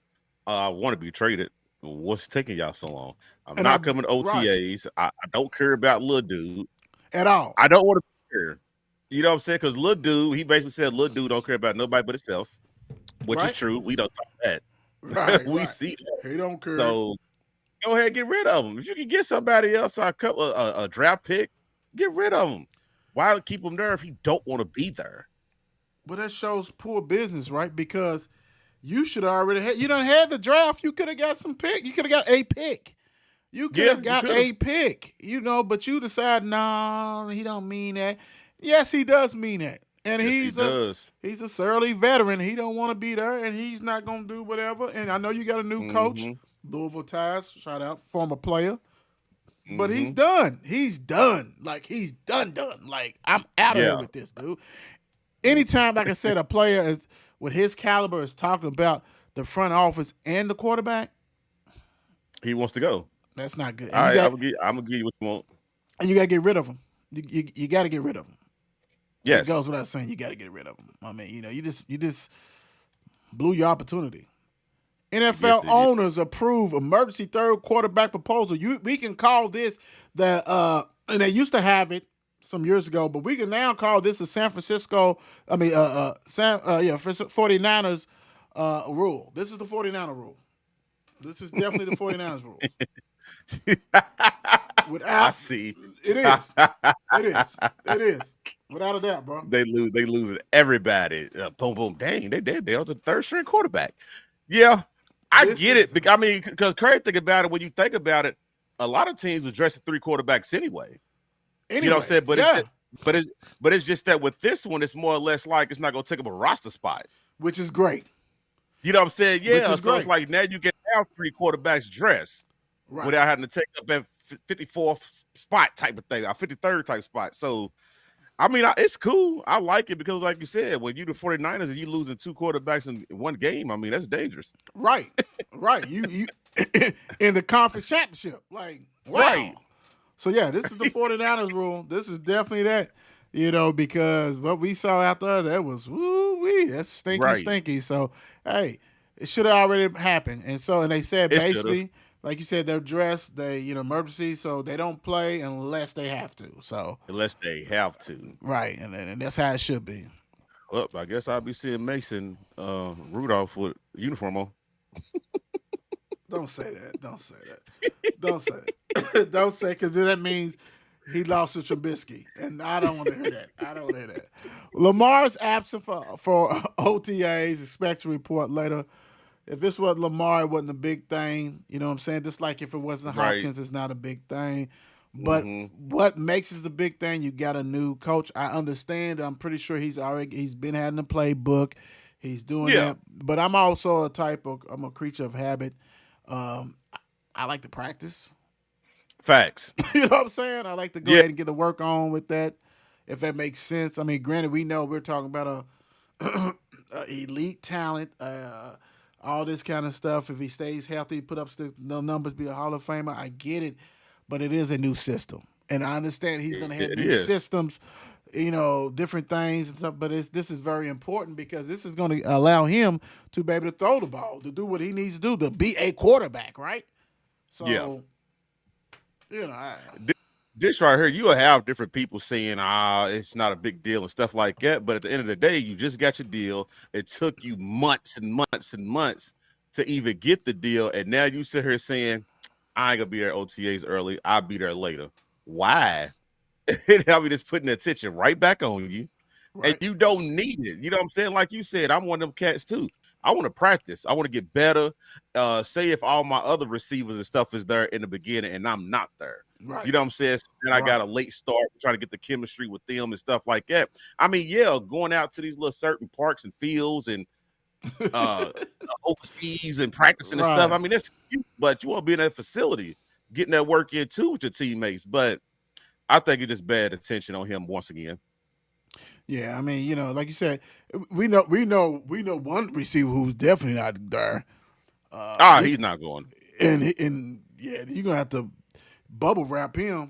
I want to be traded. What's taking y'all so long? I'm not coming to OTAs. Right. I don't care about little dude. At all. I don't want to care. You know what I'm saying? Because little dude, he basically said little dude don't care about nobody but himself, which is true. We don't talk that. Right, we see that. He don't care. So go ahead and get rid of him. If you can get somebody else, a draft pick, get rid of him. Why keep him there if he don't want to be there? But that shows poor business, right? Because you should have already had. You done had the draft. You could have got some pick. You could have got a pick. You could have got a pick, but you decide, no, he don't mean that. Yes, he does mean that. And he's a surly veteran. He don't want to be there, and he's not going to do whatever. And I know you got a new coach, Louisville Ties, shout out, former player. But he's done. He's done. Like, he's done. Like, I'm out of here with this, dude. Anytime, like I said, a player with his caliber is talking about the front office and the quarterback, he wants to go. That's not good. All right, I'm gonna give you what you want. And you gotta get rid of him. You gotta get rid of him. Yes. It goes without saying you gotta get rid of him. I mean, you just blew your opportunity. NFL owners approve emergency third quarterback proposal. We can call this and they used to have it some years ago, but we can now call this the 49ers rule. This is the 49er rule. This is definitely the 49ers rule. I see. It is. Without a doubt, bro. They losing everybody. Boom, boom. Dang, they did. They're the 3rd string quarterback. Yeah, I get it. I mean, because crazy thing about it, when you think about it, a lot of teams would dress 3 quarterbacks anyway. You know what I'm saying? But it's just that with this one, it's more or less like it's not going to take up a roster spot. Which is great. You know what I'm saying? Which Yeah. is So it's great. like now you can have 3 quarterbacks dressed Right. without having to take up that 54th spot type of thing, or 53rd type spot. So I mean, it's cool. I like it because, like you said, when you the 49ers and you losing 2 quarterbacks in one game, I mean, that's dangerous. Right. Right. You in the conference championship. Like, wow. Right. So yeah, this is the 49ers rule. This is definitely that. Because what we saw out there, that was woo-wee. That's stinky, Right. stinky. So, hey, it should have already happened. And they said It should've. basically, like you said, they're dressed, emergency, so they don't play unless they have to. So, Unless they have to. right, and that's how it should be. Well, I guess I'll be seeing Mason Rudolph with uniform on. Don't say that. Don't say that. Don't say it. Don't say because then that means he lost to Trubisky, and I don't want to hear that. I don't want to hear that. Lamar's absent for OTAs. Expect to report later. If this was Lamar, it wasn't a big thing. You know what I'm saying? Just like if it wasn't Right. Hopkins, it's not a big thing. But Mm-hmm. what makes it the big thing? You got a new coach. I understand. I'm pretty sure he's been having a playbook. He's doing Yeah. that. But I'm also I'm a creature of habit. I like to practice. Facts. You know what I'm saying? I like to go Yeah. ahead and get to work on with that, if that makes sense. I mean, granted, we know we're talking about a elite talent, all this kind of stuff. If he stays healthy, put up the numbers, be a Hall of Famer. I get it, but it is a new system, and I understand he's going to have It new is. systems, different things and stuff. But this is very important because this is going to allow him to be able to throw the ball, to do what he needs to do, to be a quarterback, right? So, Yeah. I, This right here, you will have different people saying, it's not a big deal and stuff like that. But at the end of the day, you just got your deal. It took you months and months and months to even get the deal. And now you sit here saying, I ain't gonna be there OTAs early. I'll be there later. Why? I mean, it's putting the attention right back on you. right. And you don't need it. You know what I'm saying? Like you said, I'm one of them cats too. I want to practice. I want to get better. Say if all my other receivers and stuff is there in the beginning and I'm not there. Right. You know what I'm saying? So then I got a late start trying to get the chemistry with them and stuff like that. I mean, yeah, going out to these little certain parks and fields and overseas and practicing and stuff. Right. I mean, that's cute, but you want to be in that facility, getting that work in too with your teammates. But I think it's just bad attention on him once again. Yeah, I mean, like you said, we know one receiver who's definitely not there, He's not going. and yeah, you're gonna have to bubble wrap him.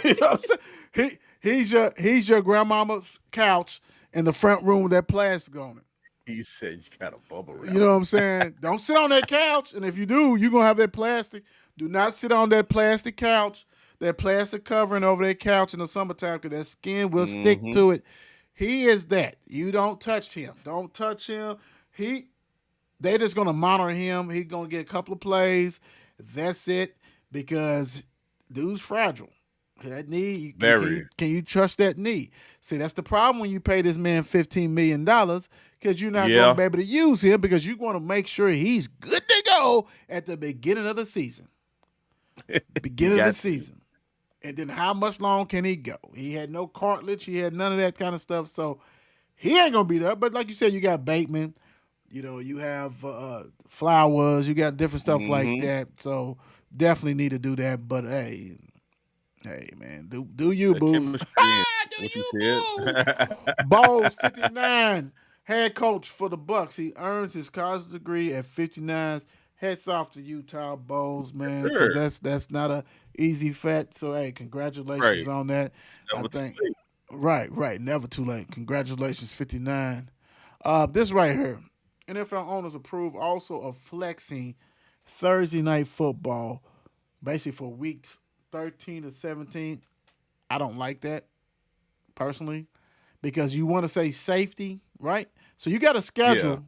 You know what I'm saying? He's your grandmama's couch in the front room with that plastic on it. He said you got a bubble wrap. You know what I'm saying? Don't sit on that couch, and if you do, you're gonna have that plastic. Do not sit on that plastic couch, that plastic covering over that couch in the summertime, because that skin will stick to it. He is that. You don't touch him. Don't touch him. They just gonna monitor him. He's gonna get a couple of plays. That's it, because dude's fragile. That knee, Very. can you trust that knee? See, that's the problem when you pay this man $15 million, because you're not going Yeah. to be able to use him, because you want to make sure he's good to go at the beginning of the season. Beginning of the Got to. season. And then how much long can he go? He had no cartilage. He had none of that kind of stuff. So he ain't going to be there. But like you said, you got Bateman. You have Flowers. You got different stuff like that. So definitely need to do that. But hey, man, do you, The boo? chemistry, Do what you, you said. Bowles, 59, head coach for the Bucks. He earns his college degree at 59. Hats off to Utah Bowles, man, because Sure. that's not a easy fet. So hey, congratulations Right. on that. Never I too think late. right, never too late. Congratulations, 59. This right here, NFL owners approve also of flexing Thursday night football, basically for weeks 13 to 17. I don't like that personally, because you want to say safety, right? So you got a schedule. Yeah.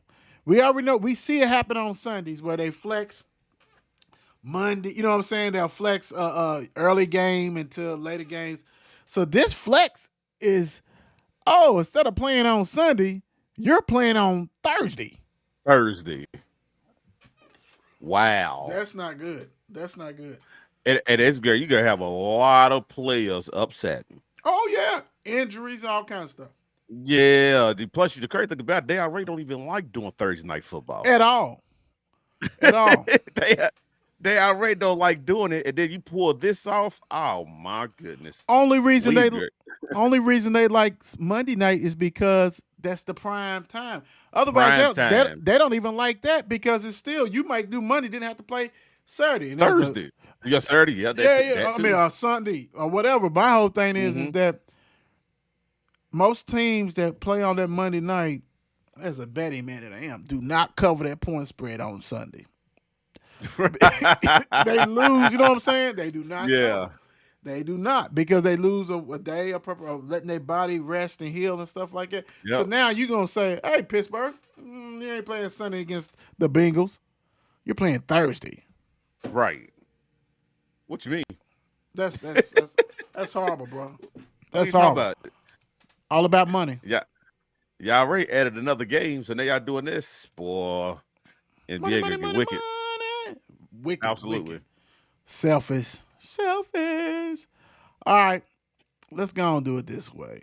We already know. We see it happen on Sundays where they flex Monday. You know what I'm saying? They'll flex early game until later games. So this flex is, instead of playing on Sunday, you're playing on Thursday. Thursday. Wow. That's not good. That's not good. And it's good. You're gonna have a lot of players upset. Oh yeah, injuries, all kinds of stuff. Yeah. Plus, the crazy thing about it, they already don't even like doing Thursday night football. At all. At all. they they already don't like doing it, and then you pull this off. Oh my goodness! Only reason they Leave it. only reason they like Monday night is because that's the prime time. Otherwise, Prime time they don't even like that because it's still you might do Monday, didn't have to play Saturday. And Thursday. Yeah, Saturday. Yeah, yeah. that I mean, too. Sunday or whatever. My whole thing is Hmm. that most teams that play on that Monday night, as a betting man that I am, do not cover that point spread on Sunday. They lose. You know what I'm saying? They do not Yeah. cover. They do not because they lose a day of letting their body rest and heal and stuff like that. So Yep. now you're gonna say, "Hey, Pittsburgh, you ain't playing Sunday against the Bengals. You're playing Thursday." Right. What you mean? That's horrible, bro. What are That's you talking horrible. about? All about money. Yeah. Y'all already added another game, so now y'all doing this. Boy, Money, NBA money, gonna get money, wicked. money. Wicked, Absolutely. wicked. Selfish. Selfish. All right. Let's go and do it this way.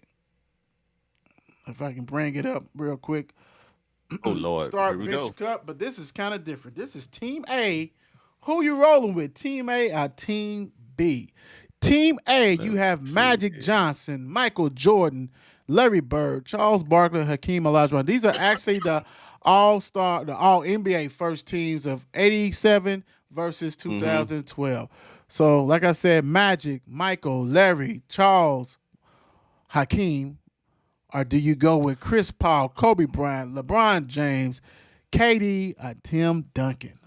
If I can bring it up real quick. Oh Lord. Here Start we bench go. cut, but this is kind of different. This is Team A. Who you rolling with? Team A or Team B? Team A, you have Let's Magic see. Johnson, Michael Jordan, Larry Bird, Charles Barkley, Hakeem Olajuwon. These are actually the all-star, the all-NBA first teams of 87 versus Mm-hmm. 2012. So, like I said, Magic, Michael, Larry, Charles, Hakeem, or do you go with Chris Paul, Kobe Bryant, LeBron James, KD, or Tim Duncan?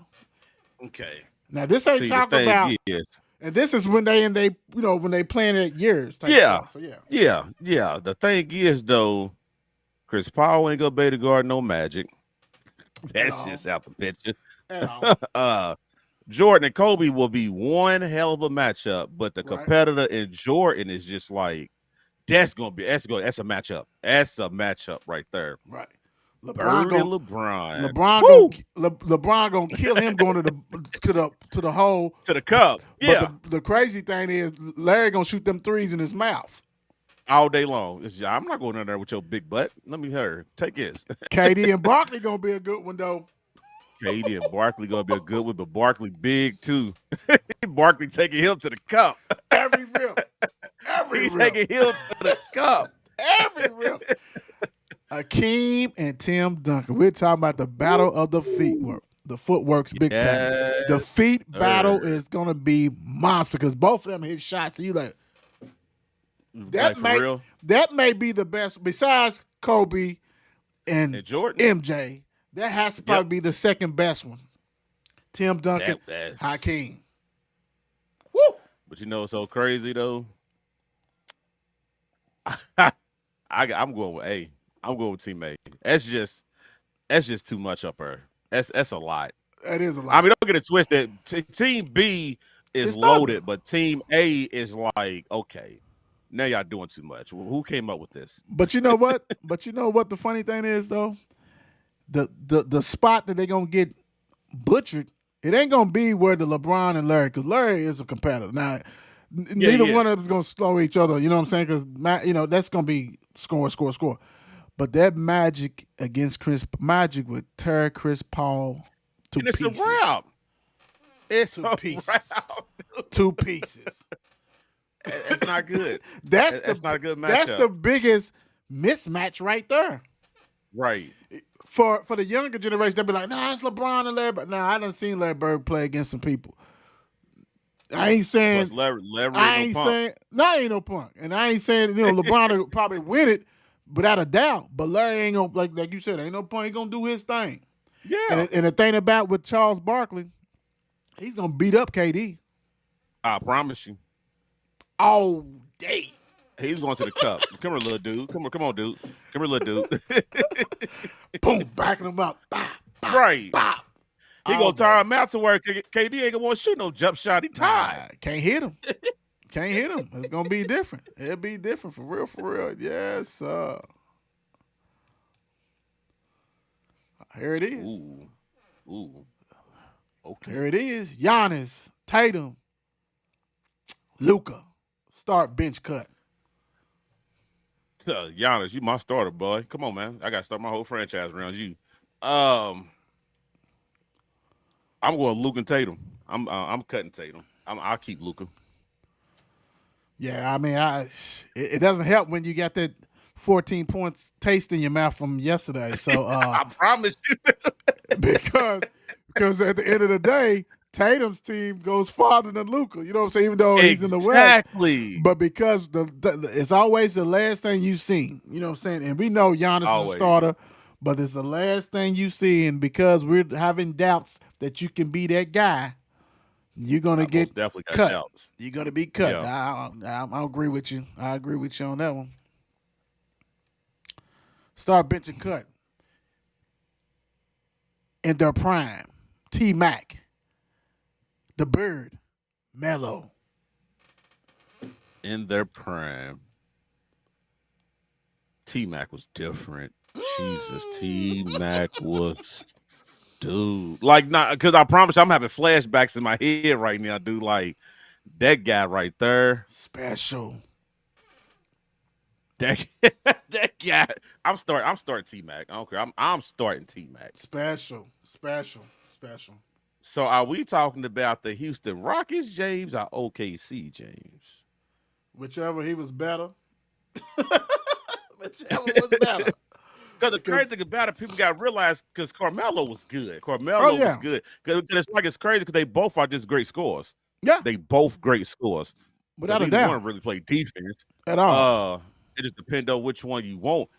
Okay. Now this ain't See, the talking thing about, is, and this is when when they playing at years. Type yeah, stuff. So yeah, yeah. The thing is, though, Chris Paul ain't gonna be able to guard no Magic. That's all. just out the picture. at all. Jordan and Kobe will be one hell of a matchup, but the Right. competitor in Jordan is just like that's a matchup. That's a matchup right there. Right. Bird and LeBron. LeBron LeBron gonna kill him going to the hole. To the cup. Yeah. But the crazy thing is Larry gonna shoot them threes in his mouth. All day long. I'm not going in there with your big butt. Let me hear. Take this. KD and Barkley gonna be a good one though. KD and Barkley gonna be a good one, but Barkley big too. Barkley taking him to the cup. Every rip. Every He's rip. taking him to the cup. Every rip. Akeem and Tim Duncan. We're talking about the battle of the feet work. The footwork's big time. The Yes, feet battle sir. is gonna be monster because both of them hit shots. And you like Like, for real. that may be the best besides Kobe and And Jordan. MJ. That has to probably be the second best one. Tim Duncan, That's- Hakeem. Woo! But you know what's so crazy though? I'm going with A. I'm going with Team A. That's just too much up there. That's a lot. That is a lot. I mean, don't get it twisted. Team B is It's loaded, nothing. but Team A is like, okay, now y'all doing too much. Who came up with this? But you know what? But you know what the funny thing is though? The spot that they're gonna get butchered, it ain't gonna be where the LeBron and Larry, because Larry is a competitor. Now, neither he one is. of them is gonna slow each other. You know what I'm saying? Because that's gonna be score, score, score. But that Magic against Magic would tear Chris Paul to And it's pieces. a wrap. It's Two a pieces. wrap. 2 pieces. That's not good. That's not a good matchup. That's the biggest mismatch right there. Right. For the younger generation, they'll be like, nah, it's LeBron and Larry Bird. Nah, I done seen Larry Bird play against some people. I ain't saying Plus Larry I ain't ain't no punk. saying ain't no punk. And I ain't saying, LeBron will probably win it without a doubt. But Larry ain't gonna like you said, ain't no punk. He gonna do his thing. Yeah. And the thing about with Charles Barkley, he's gonna beat up KD I promise you. all day. He's going to the cup. Come here, little dude. Come on, dude. Come here, little dude. Boom, backing him up. Bah, bah, Right. bah. He All gonna day. tire him out to where KD ain't gonna want to shoot no jump shot. He tired. Nah, can't hit him. Can't hit him. It's gonna be different. It'll be different for real, for real. Yes, sir. Here it is. Ooh. Okay. Here it is. Giannis, Tatum, Luka. Start bench cut. Giannis, you my starter, boy. Come on, man. I got to start my whole franchise around you. Um, I'm going Luke and Tatum. I'm cutting Tatum. I'll keep Luka. Yeah, I mean, it doesn't help when you got that 14 points taste in your mouth from yesterday. So I promise you. because at the end of the day, Tatum's team goes farther than Luca. You know what I'm saying? Even though he's in the West, Exactly. but because it's always the last thing you see. You know what I'm saying? And we know Giannis is Always. a starter, but it's the last thing you see. And because we're having doubts that you can be that guy, you're gonna I get most definitely got cut. doubts. You're gonna be cut. Yeah. I agree with you. I agree with you on that one. Start bench and cut in their prime. T Mac, the Bird, Mello. In their prime, T Mac was different. Jesus, T Mac was dude. Like not because I promise you, I'm having flashbacks in my head right now, dude. Like that guy right there. Special. That that guy. I'm starting T Mac. I don't care. I'm starting T Mac. Special. So are we talking about the Houston Rockets, James, or OKC, James? Whichever he was better. Whichever was better. Because the crazy thing about it, people got to realize because Carmelo was good. Oh, yeah. Was good. Because it's crazy because they both are just great scorers. Yeah, They both great scorers. without a Neither doubt. one really play defense. At all. It just depends on which one you want.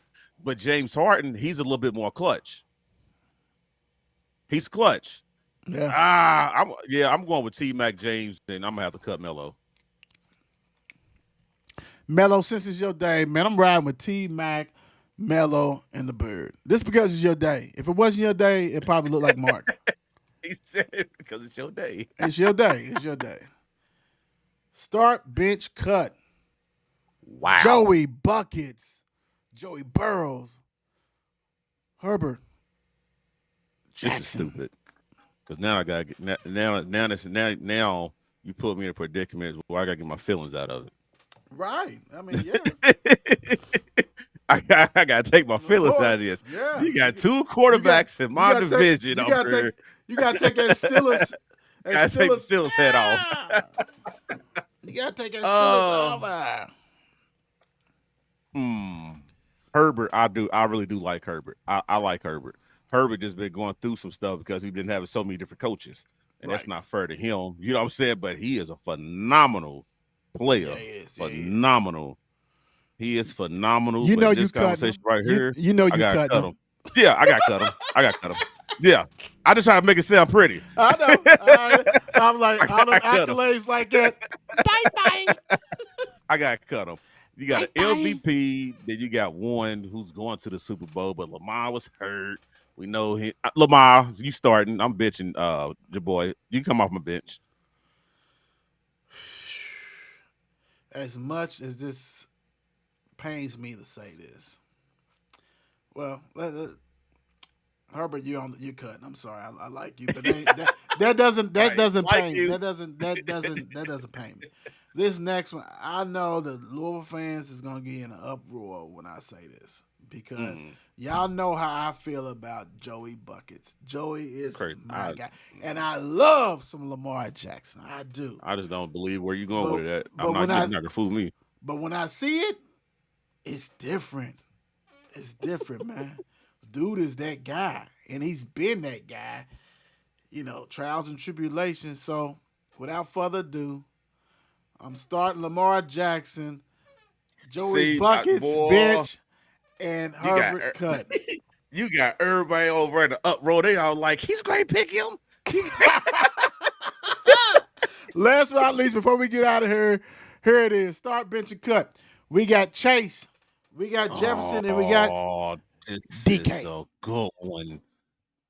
But James Harden, he's a little bit more clutch. He's clutch. Yeah. I'm going with T Mac James, then I'm gonna have to cut Melo. Mello, since it's your day, man, I'm riding with T Mac, Mello, and the Bird. This because it's your day. If it wasn't your day, it probably looked like Mark. He said it because it's your day. It's your day. It's your day. Start, bench, cut. Wow. Joey Buckets. Joey Burrows. Herbert. Jackson. This is stupid. Because now I gotta get now you put me in a predicament where I gotta get my feelings out of it. Right. I mean, yeah. I gotta take my feelings course. out of this. Yeah. You got two quarterbacks in my division. You gotta take that Steelers. Gotta take the Steelers head off. You gotta take that Steelers over. Herbert, I really do like Herbert. I like Herbert. Herbert just been going through some stuff because he been having so many different coaches. And that's not fair to him. You know what I'm saying? But he is a phenomenal player. Yeah, he is. Phenomenal. He is phenomenal. You know this you cut conversation him. right here. You know you I gotta cut him. Yeah, I got cut him. I got cut him. Yeah. I just try to make it sound pretty. I know. I'm like, all the cut him. accolades like that. Bye. I got cut him. You got an Bye-bye. MVP, then you got one who's going to the Super Bowl, but Lamar was hurt. We know him. Lamar, you starting. I'm benching your boy. You come off my bench. As much as this pains me to say this, well, Herbert, you cut. I'm sorry, I like you, but that doesn't Like pain me. you. That doesn't pain me. This next one, I know the Louisville fans is gonna get in an uproar when I say this because y'all know how I feel about Joey Buckets. Joey is Crazy. my guy, and I love some Lamar Jackson. I do. I just don't believe where you going But- with that. but I'm when not gonna fool me. But when I see it, it's different. It's different, man. Dude is that guy, and he's been that guy. You know, trials and tribulations. So, without further ado, I'm starting Lamar Jackson, Joey See, Buckets, boy, bench, and you got Herbert cut. You got everybody over in the uproar. They all like, he's great. Pick him. Last but not least, before we get out of here it is. Start, bench, and cut. We got Chase, we got Jefferson, and we got this DK. is a good one.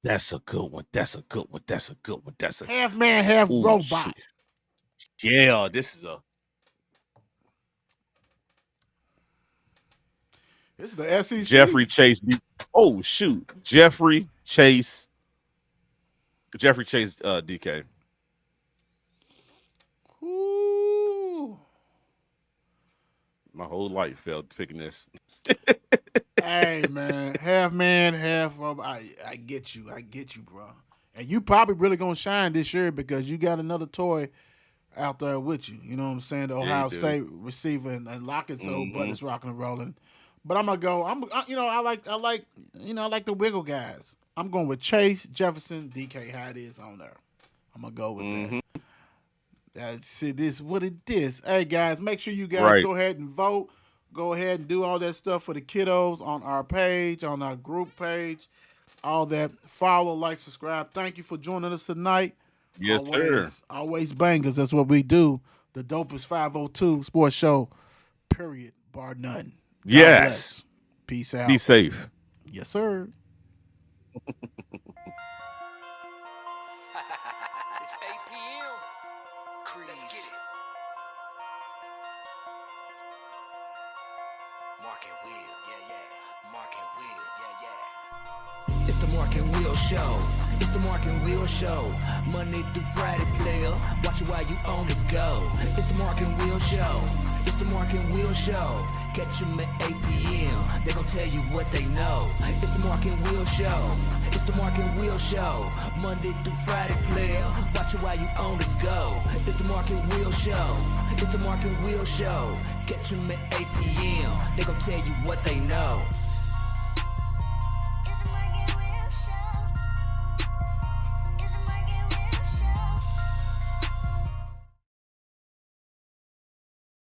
That's a good one. That's a good one. That's a good one. That's a half man, half Ooh, robot. shit. Yeah, this is a This is the SEC. Jeffrey Chase. Oh shoot, Jeffrey Chase, DK. Ooh. My whole life failed picking this. Hey man, half of I get you, bro. And you probably really gonna shine this year because you got another toy out there with you. You know what I'm saying? The Yeah, you Ohio do. State receiver and Lockett's old Mm-hmm. buddies rocking and rolling. But I'm gonna go. I like the wiggle guys. I'm going with Chase Jefferson, DK. How it is on there. I'm gonna go with that. Mm-hmm. That's it. Is what it is. Hey guys, make sure you guys Right. go ahead and vote. Go ahead and do all that stuff for the kiddos on our page, on our group page, all that. Follow, like, subscribe. Thank you for joining us tonight. Yes, sir. Always bangers. That's what we do. The dopest 502 sports show. Period. Bar none. God Yes. bless. Peace out. Be safe. Yes, sir. It's 8 p.m. Crease. Let's get it. Mark and Will, yeah, yeah. Mark and Will, yeah, yeah. It's the Mark and Will Show. It's the Mark and Will Show. Monday through Friday, player. Watch it while you on the go. It's the Mark and Will Show. It's the Mark and Will Show. Catch them at 8 p.m. They gon' tell you what they know. It's the Mark and Will Show. It's the Mark and Will Show. Monday through Friday, player. Watch it while you on the go. It's the Mark and Will Show. It's the Mark and Will Show. Catch them at 8 p.m. They gon' tell you what they know.